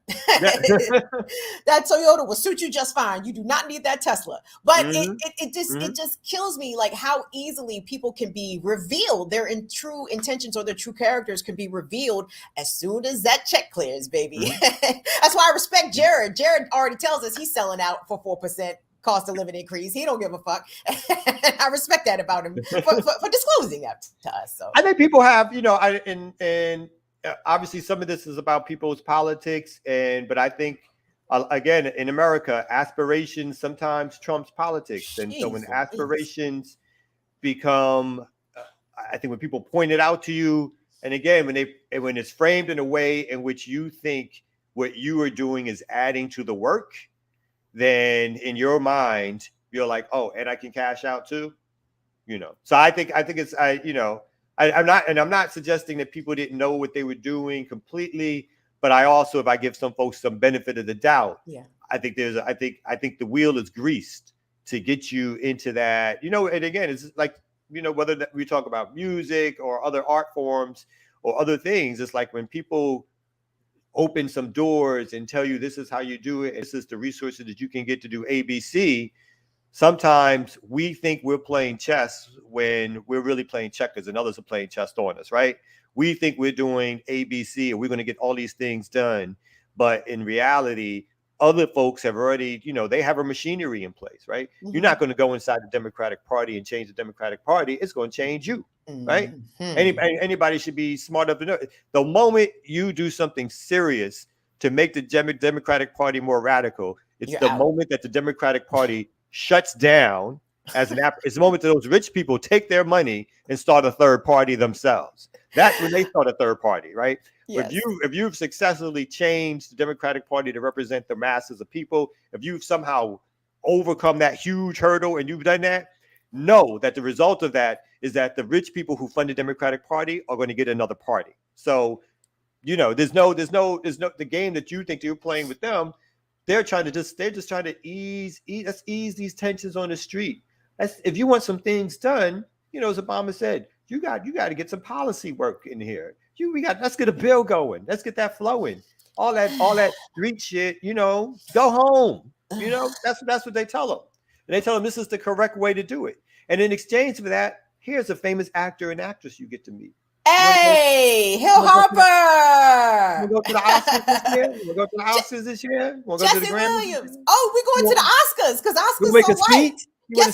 That Toyota will suit you just fine. You do not need that Tesla. But it just kills me, like, how easily people can be revealed. Their true intentions or their true characters can be revealed as soon as that check clears, baby. That's why I respect Jared. Jared already tells us he's selling out for 4% cost of living increase. He don't give a fuck. I respect that about him for disclosing that to us. So I think people have, obviously some of this is about people's politics, but I think again, in America, aspiration sometimes trumps politics. And so when aspirations become, I think when people point it out to you, and again, when it's framed in a way in which you think what you are doing is adding to the work, then in your mind, you're like, oh, and I can cash out too, So I think it's, I'm not suggesting that people didn't know what they were doing completely, but I also, if I give some folks some benefit of the doubt, I think the wheel is greased to get you into that, and again, it's like, whether that we talk about music or other art forms or other things, it's like when people open some doors and tell you this is how you do it, this is the resources that you can get to do ABC. Sometimes we think we're playing chess when we're really playing checkers and others are playing chess on us, right? We think we're doing ABC and we're going to get all these things done. But in reality, other folks have already, they have a machinery in place, right? Mm-hmm. You're not going to go inside the Democratic Party and change the Democratic Party. It's going to change you, right? Mm-hmm. Anybody should be smart enough to know. The moment you do something serious to make the Democratic Party more radical, it's the moment that the Democratic Party shuts down as it's the moment that those rich people take their money and start a third party themselves. That's when they start a third party, right? Yes. If you've successfully changed the Democratic Party to represent the masses of people, if you've somehow overcome that huge hurdle and you've done that, know that the result of that is that the rich people who fund the Democratic Party are going to get another party. So, there's no the game that you think you're playing with them. They're just trying to ease these tensions on the street. If you want some things done, as Obama said, you got to get some policy work in here. Let's get a bill going. Let's get that flowing. All that street shit, go home. That's what they tell them. And they tell them this is the correct way to do it. And in exchange for that, here's a famous actor and actress you get to meet. Hey, Hill Harper. We'll go to the Oscars this year. We'll go to the Oscars this year. We'll go Jesse to the Williams. Oh, we're going to the Oscars because Oscars make so a white. Speech? You want to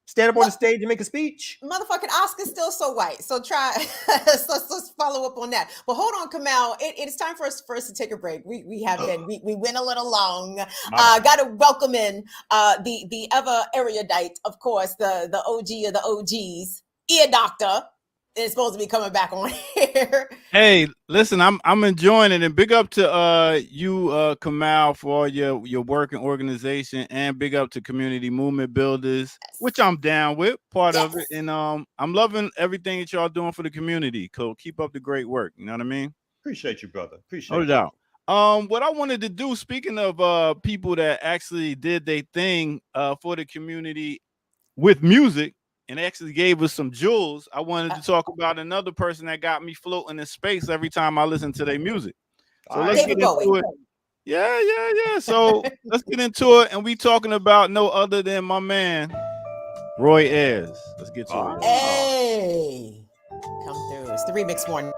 stand up on the stage and make a speech? Motherfucking Oscar's still so white. So try. let's follow up on that. But hold on, Kamal. It is time for us to take a break. We have been. We went a little long. Got to welcome in the ever erudite, of course, the OG of the OGs. ear doctor is supposed to be coming back on here. Hey, listen, I'm enjoying it, and big up to you, Kamal, for all your work and organization, and big up to community movement builders, which I'm down with, part of it, and I'm loving everything that y'all doing for the community. So keep up the great work. You know what I mean? Appreciate you, brother. Appreciate No you. doubt. What I wanted to do, speaking of people that actually did their thing for the community with music and actually gave us some jewels, I wanted to talk about another person that got me floating in space every time I listen to their music. So let's get into it. Yeah. So let's get into it, and we talking about no other than my man Roy Ayers. Let's get to it. Hey, come through. It's the remix one.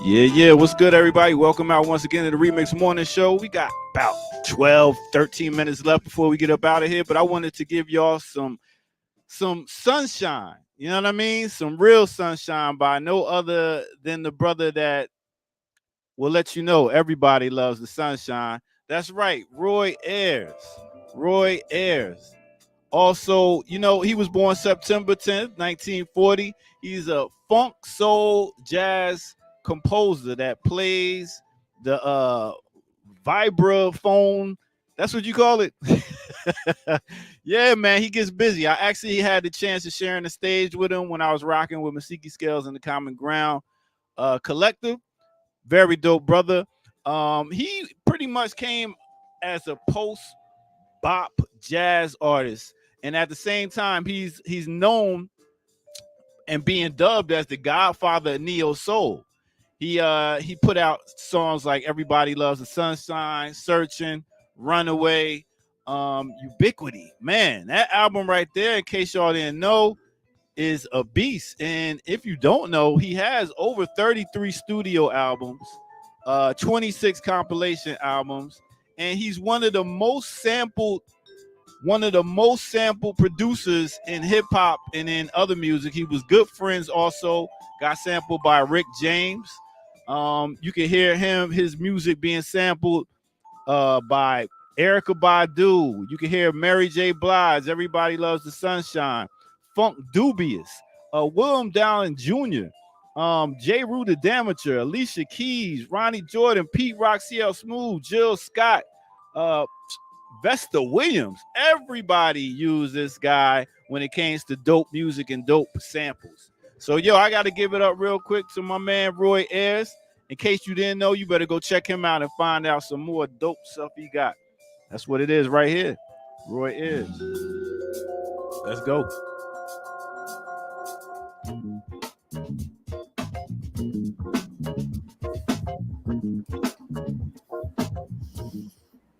Yeah. What's good, everybody? Welcome out once again to the Remix Morning Show. We got about 12, 13 minutes left before we get up out of here, but I wanted to give y'all some sunshine. You know what I mean? Some real sunshine by no other than the brother that will let you know everybody loves the sunshine. That's right, Roy Ayers. Roy Ayers. Also, you know, he was born September 10th, 1940. He's a funk, soul, jazz composer that plays the vibraphone. That's what you call it. Yeah, man, he gets busy. I actually had the chance of sharing the stage with him when I was rocking with Masiki Scales and the Common Ground collective. Very dope brother. He pretty much came as a post-bop jazz artist, and at the same time, he's known and being dubbed as the godfather of neo soul. He put out songs like Everybody Loves the Sunshine, Searching, Runaway, Ubiquity. Man, that album right there, in case y'all didn't know, is a beast. And if you don't know, he has over 33 studio albums, 26 compilation albums, and he's one of the most sampled producers in hip hop and in other music. He was good friends also, got sampled by Rick James. You can hear his music being sampled by Erykah Badu. You can hear Mary J. Blige, Everybody Loves the Sunshine, Funk Dubious, William Dowling Jr., J. Rue the Damager, Alicia Keys, Ronnie Jordan, Pete Rock, CL Smooth, Jill Scott, Vesta Williams. Everybody used this guy when it came to dope music and dope samples. So, yo, I got to give it up real quick to my man, Roy Ayers. In case you didn't know, you better go check him out and find out some more dope stuff he got. That's what it is right here. Roy Ayers. Let's go.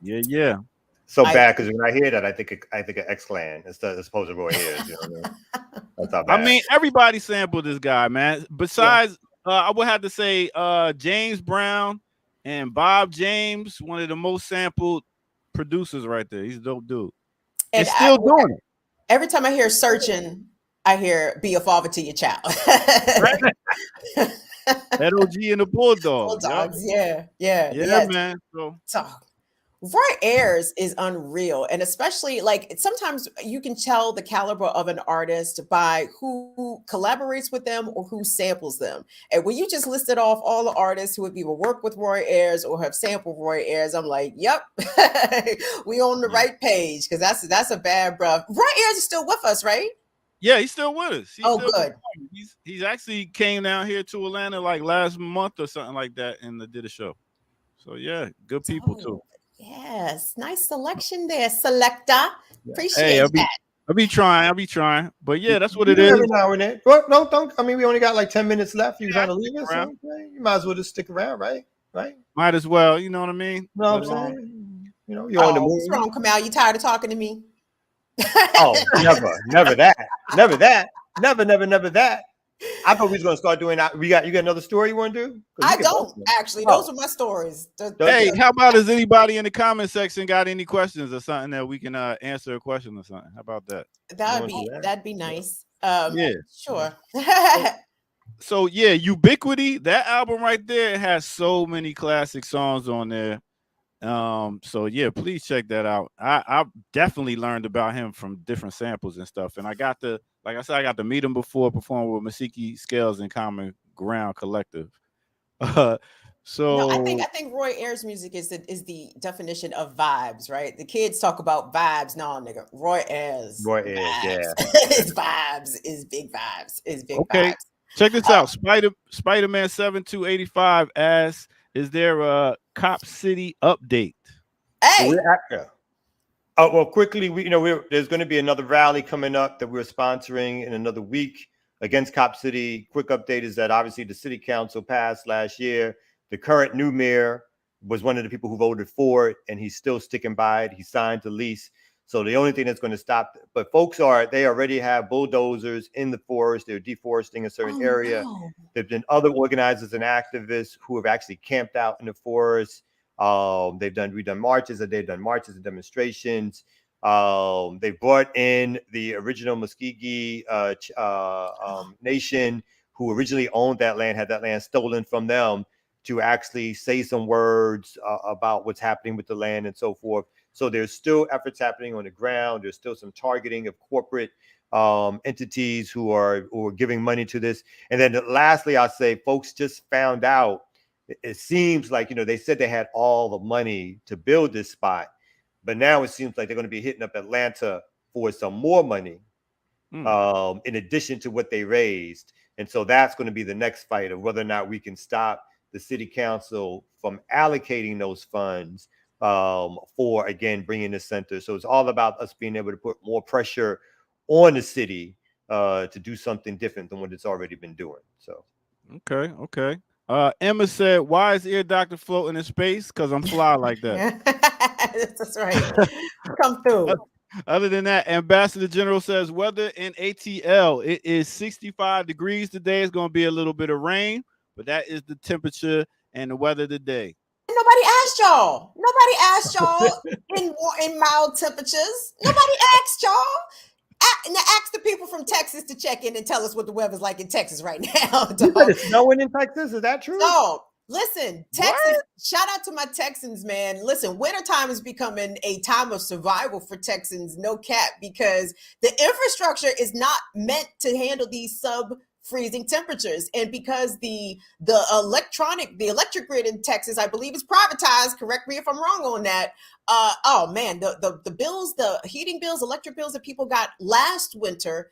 Yeah. So bad, because when I hear that, I think of X-Clan as opposed to Roy Ayers. You know what I mean? That's how bad. I mean, everybody sampled this guy, man. Besides, I would have to say James Brown and Bob James, one of the most sampled producers right there. He's a dope dude. And still doing it. Every time I hear Searching, I hear Be a Father to Your Child. That OG and the Bulldogs. Yeah, man. So Roy Ayers is unreal, and especially like sometimes you can tell the caliber of an artist by who collaborates with them or who samples them. And when you just listed off all the artists who have either worked with Roy Ayers or have sampled Roy Ayers, I'm like, yep, we on the right page, because that's a bad bruh. Roy Ayers is still with us, right? Yeah, he's still with us. Good. He's actually came down here to Atlanta like last month or something like that and did a show. So yeah, good people too. Yes, nice selection there, selector. Appreciate that. I'll be trying. But yeah, that's what it is. Every now and then. Well, no, don't. I mean, we only got like 10 minutes left. You trying to leave us? So, you might as well just stick around, right? Might as well. You know what I mean? No, I'm saying. You know, you're on the move. What's wrong, Kamal? You tired of talking to me? Oh, never that. I thought we was gonna start doing that. You got another story you want to do? I don't actually. Those are my stories. Hey, how about, does anybody in the comment section got any questions or something that we can answer a question or something? How about that? That'd be nice. Sure. So yeah, Ubiquity, that album right there has so many classic songs on there. So yeah, please check that out. I definitely learned about him from different samples and stuff. And I got to, like I said, I got to meet him before, performing with Masiki Scales and Common Ground Collective. So no, I think Roy Ayers music is the definition of vibes, right? The kids talk about vibes. No, nigga, Roy Ayers. Roy Ayers, yeah. His vibes is big vibes. Is big okay. vibes. Check this out. Spider-Man 7285 asks, is there a Cop City update? Hey. Well, quickly, there's going to be another rally coming up that we're sponsoring in another week against Cop City. Quick update is that obviously the city council passed last year. The current new mayor was one of the people who voted for it, and he's still sticking by it. He signed the lease. So the only thing that's going to stop, but folks they already have bulldozers in the forest. They're deforesting a certain area. No. There've been other organizers and activists who have actually camped out in the forest. We've done marches and demonstrations. They brought in the original Muskegee Nation, who originally owned that land, had that land stolen from them, to actually say some words about what's happening with the land and so forth. So there's still efforts happening on the ground. There's still some targeting of corporate entities who are giving money to this. And then lastly, I'll say folks just found out, it seems like, they said they had all the money to build this spot, but now it seems like they're going to be hitting up Atlanta for some more money in addition to what they raised. And so that's going to be the next fight of whether or not we can stop the city council from allocating those funds for, again, bringing the center. So it's all about us being able to put more pressure on the city to do something different than what it's already been doing. So, okay. Emma said, why is Ear Doctor floating in space? Because I'm fly like that. That's right. Come through. Other than that, Ambassador General says, weather in ATL, it is 65 degrees today. It's going to be a little bit of rain, but that is the temperature and the weather today. Nobody asked y'all. Nobody asked y'all in mild temperatures. Nobody asked y'all. Ask the people from Texas to check in and tell us what the weather's like in Texas right now. You said it's snowing in Texas? Is that true? No. Listen, Texas, shout out to my Texans, man. Listen, wintertime is becoming a time of survival for Texans, no cap, because the infrastructure is not meant to handle these sub-freezing temperatures. And because the electric grid in Texas, I believe, is privatized. Correct me if I'm wrong on that. Oh man, the bills, the heating bills, electric bills that people got last winter,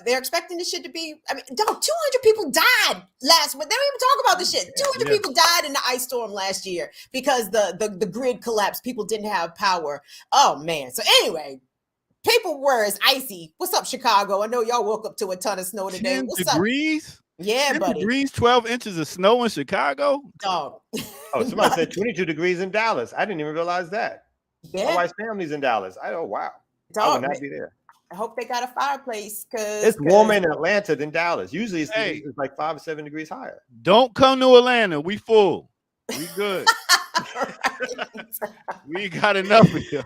they're expecting this shit to be, 200 people died last winter. They don't even talk about this shit. 200 people died in the ice storm last year because the grid collapsed. People didn't have power. Oh man. So anyway, people were as icy. What's up, Chicago? I know y'all woke up to a ton of snow today. 10 What's degrees? Up? Yeah, 10 buddy. degrees, 12 inches of snow in Chicago? Dog. Oh, somebody said 22 degrees in Dallas. I didn't even realize that. Yeah. My wife's family's in Dallas. Wow. Dog, I would not be there. I hope they got a fireplace because it's warmer in Atlanta than Dallas. Usually it's like 5 or 7 degrees higher. Don't come to Atlanta. We full. We good. We got enough of you.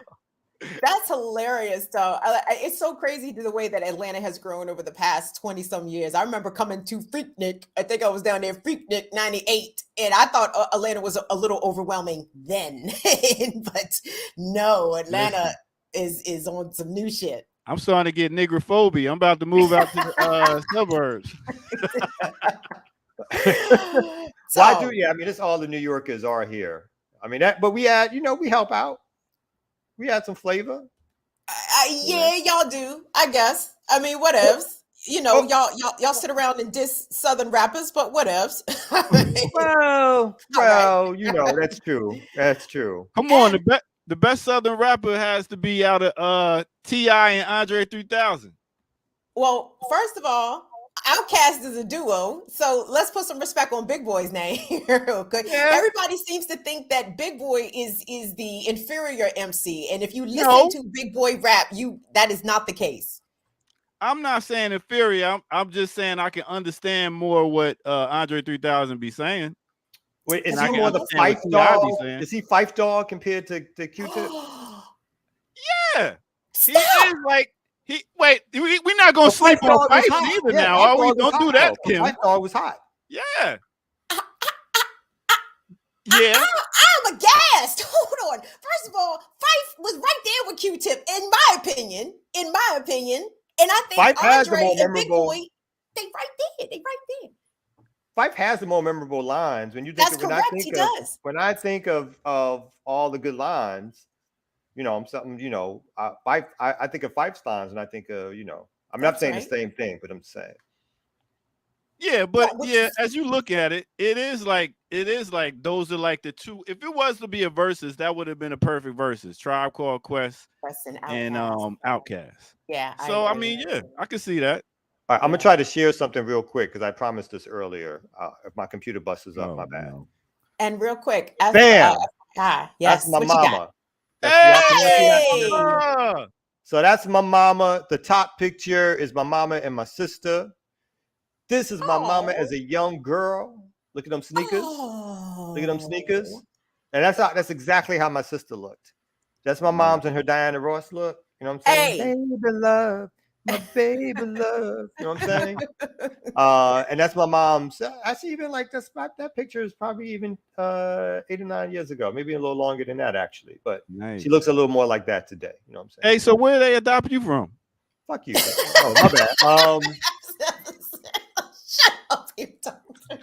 That's hilarious, though. It's so crazy the way that Atlanta has grown over the past 20-some years. I remember coming to Freaknik. I think I was down there, Freaknik 98, and I thought Atlanta was a little overwhelming then. But no, Atlanta is on some new shit. I'm starting to get nigrophobia. I'm about to move out to the suburbs. It's all the New Yorkers are here. But we had, we help out. We had some flavor. Yeah, y'all do. I guess. Whatevs. Y'all sit around and diss Southern rappers, but whatevs. well, that's true. That's true. Come on, the best Southern rapper has to be out of T.I. and Andre 3000. Well, first of all, Outkast is a duo, so let's put some respect on Big Boy's name here real quick. Yeah. Everybody seems to think that Big Boy is the inferior MC, and if you listen to Big Boy rap, that is not the case. I'm not saying inferior. I'm just saying I can understand more what Andre 3000 be saying. Wait, is he more the Fife dog? Is he Fife dog compared to Q-Tip? Yeah, he is like. We're not gonna sleep on Fife either now, are we? Don't do that, Kim. Fife dog was hot. Yeah. Yeah. I'm aghast. Hold on. First of all, Fife was right there with Q-Tip, in my opinion. And I think Fife has the Andre more and Big memorable. Boy, they right there. Fife has the more memorable lines. When you think That's when correct. I think He of does. when I think of all the good lines, you know, I'm something, you know, Fife. I think of Fife's lines, and I think of, you know, I'm not saying the same thing, but I'm saying. Yeah, but yeah, as you look at it, it is like those are like the two. If it was to be a versus, that would have been a perfect versus. Tribe Called Quest and Outkast. Yeah. So I mean, yeah, I can see that. All right, I'm gonna try to share something real quick because I promised this earlier. If my computer busts up, my bad. No. And real quick, Bam! yes, That's my what you got? mama. Hey! So that's my mama. The top picture is my mama and my sister. This is my mama as a young girl. Look at them sneakers. Look at them sneakers. And that's exactly how my sister looked. That's my mom's and her Diana Ross look. You know what I'm saying? Hey. Baby love, my baby love. You know what I'm saying? And that's my mom's. That's even like that picture is probably even 8 or 9 years ago, maybe a little longer than that actually. But she looks a little more like that today. You know what I'm saying? Hey, so where they adopt you from? Fuck you. Oh, my bad. Shut up, you don't. You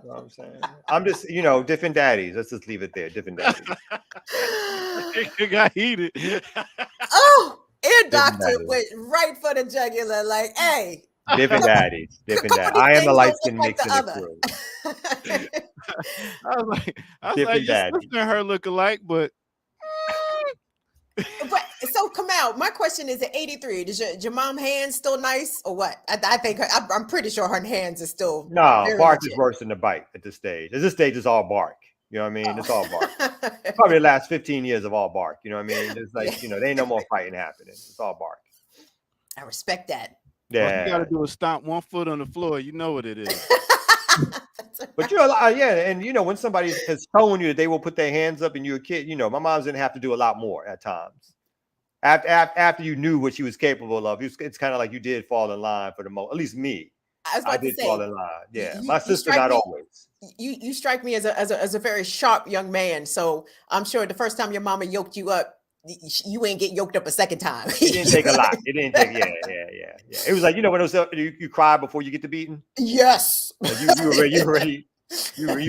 know what I'm saying? I'm just, you know, different daddies. Let's just leave it there. Different daddies. It got heated. Oh, ear doctor went right for the jugular. Like, hey. Different daddies. Different daddies. I am the light skin mix in the crew. I was like, your sister and her look alike, but. But so Kamal, my question is: at 83, does your mom hands still nice or what? I think I'm pretty sure her hands are still. No, bark is worse than the bite at this stage. At this stage, it's all bark. You know what I mean? It's all bark. Probably the last 15 years of all bark. You know what I mean? It's like, you know, there ain't no more fighting happening. It's all bark. I respect that. Yeah. All you gotta do is stomp one foot on the floor. You know what it is. But you're yeah, and you know, when somebody has shown you that they will put their hands up and you're a kid, you know, my moms didn't have to do a lot more at times. After you knew what she was capable of, it's kind of like you did fall in line for the most. At least me, I did fall in line. Yeah, my sister not always. You strike me as a very sharp young man. So I'm sure the first time your mama yoked you up, you ain't get yoked up a second time. It didn't take a lot. It didn't take. Yeah. It was like, you know, when it was you cry before you get to beating. Yes. Like you were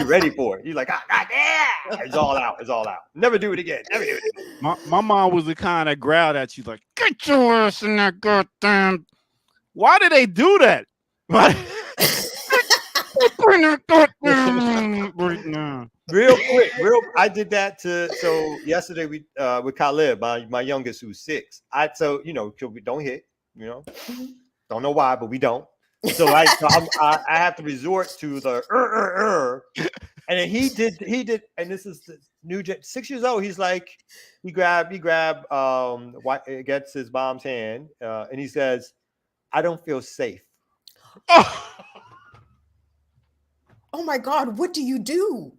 ready for it. You're like, God damn, it's all out. It's all out. Never do it again. Never do it again. My mom was the kind that growled at you like, get your ass in that goddamn. Why did they do that? Right now. Real quick, I did that so yesterday with Khalid, my youngest who's 6. You know, we don't hit, you know. Don't know why, but we don't. So I have to resort to the and then he did, and this is the new 6 years old. He's like, he grabbed gets his mom's hand, and he says, I don't feel safe. Oh my God, what do you do?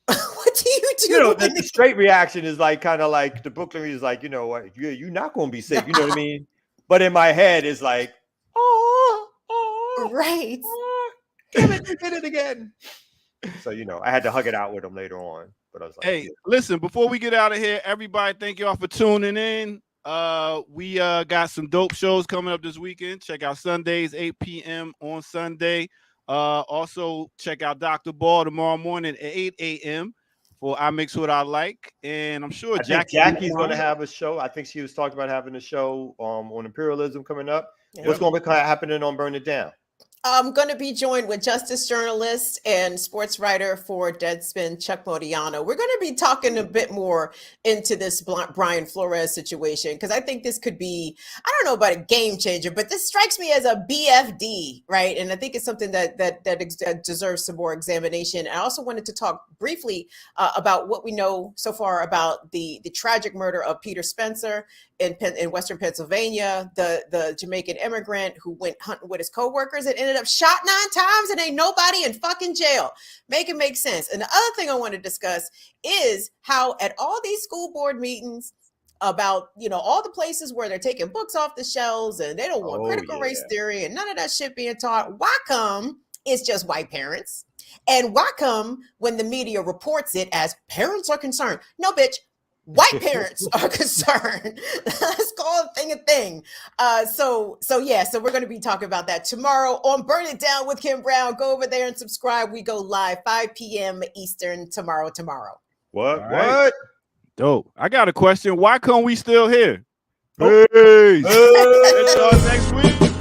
What do you do? You know, the straight reaction is like kind of like the Brooklyn is like, you know what, you're not gonna be safe, you know what I mean? But in my head is like, right. Damn it, you did it again. So, you know, I had to hug it out with him later on. But I was like, hey, listen, before we get out of here, everybody, thank y'all for tuning in. We got some dope shows coming up this weekend. Check out Sundays, 8 p.m. on Sunday. Also, check out Dr. Ball tomorrow morning at 8 a.m. for I Mix What I Like. And I'm sure Jackie's going to have a show. I think she was talking about having a show on imperialism coming up. Yeah. What's going to be happening on Burn It Down? I'm going to be joined with justice journalist and sports writer for Deadspin, Chuck Modiano. We're going to be talking a bit more into this Brian Flores situation, because I think this could be, I don't know about a game changer, but this strikes me as a BFD, right? And I think it's something that deserves some more examination. I also wanted to talk briefly about what we know so far about the tragic murder of Peter Spencer in Western Pennsylvania, the Jamaican immigrant who went hunting with his coworkers and ended up shot 9 times and ain't nobody in fucking jail. Make it make sense. And the other thing I want to discuss is how at all these school board meetings about, you know, all the places where they're taking books off the shelves and they don't want critical race theory and none of that shit being taught. Why come it's just white parents And why come when the media reports it as parents are concerned? No, bitch. White parents are concerned. Let's call a thing. So we're going to be talking about that tomorrow on Burn It Down with Kim Brown. Go over there and subscribe. We go live 5 p.m. Eastern tomorrow. What? Right. What? Dope. I got a question. Why come we still here? Peace. Catch y'all next week.